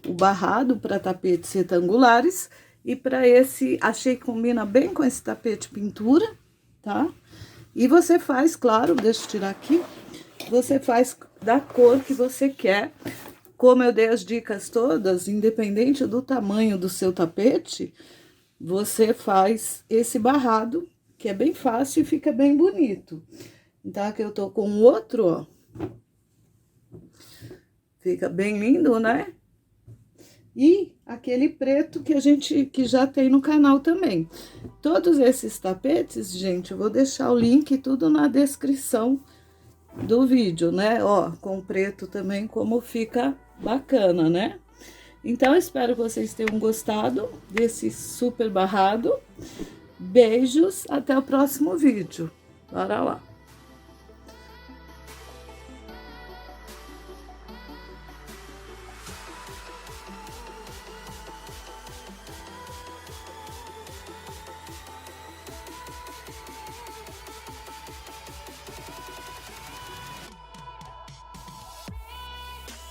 Speaker 1: O barrado para tapetes retangulares. E para esse, achei que combina bem com esse tapete pintura, tá? E você faz, claro, deixa eu tirar aqui. Você faz da cor que você quer. Como eu dei as dicas todas, independente do tamanho do seu tapete, você faz esse barrado, que é bem fácil e fica bem bonito. Então, aqui eu tô com o outro, ó. Fica bem lindo, né? E aquele preto que já tem no canal também. Todos esses tapetes, gente, eu vou deixar o link tudo na descrição do vídeo, né? Ó, com preto também, como fica bacana, né? Então, espero que vocês tenham gostado desse super barrado. Beijos, até o próximo vídeo. Bora lá!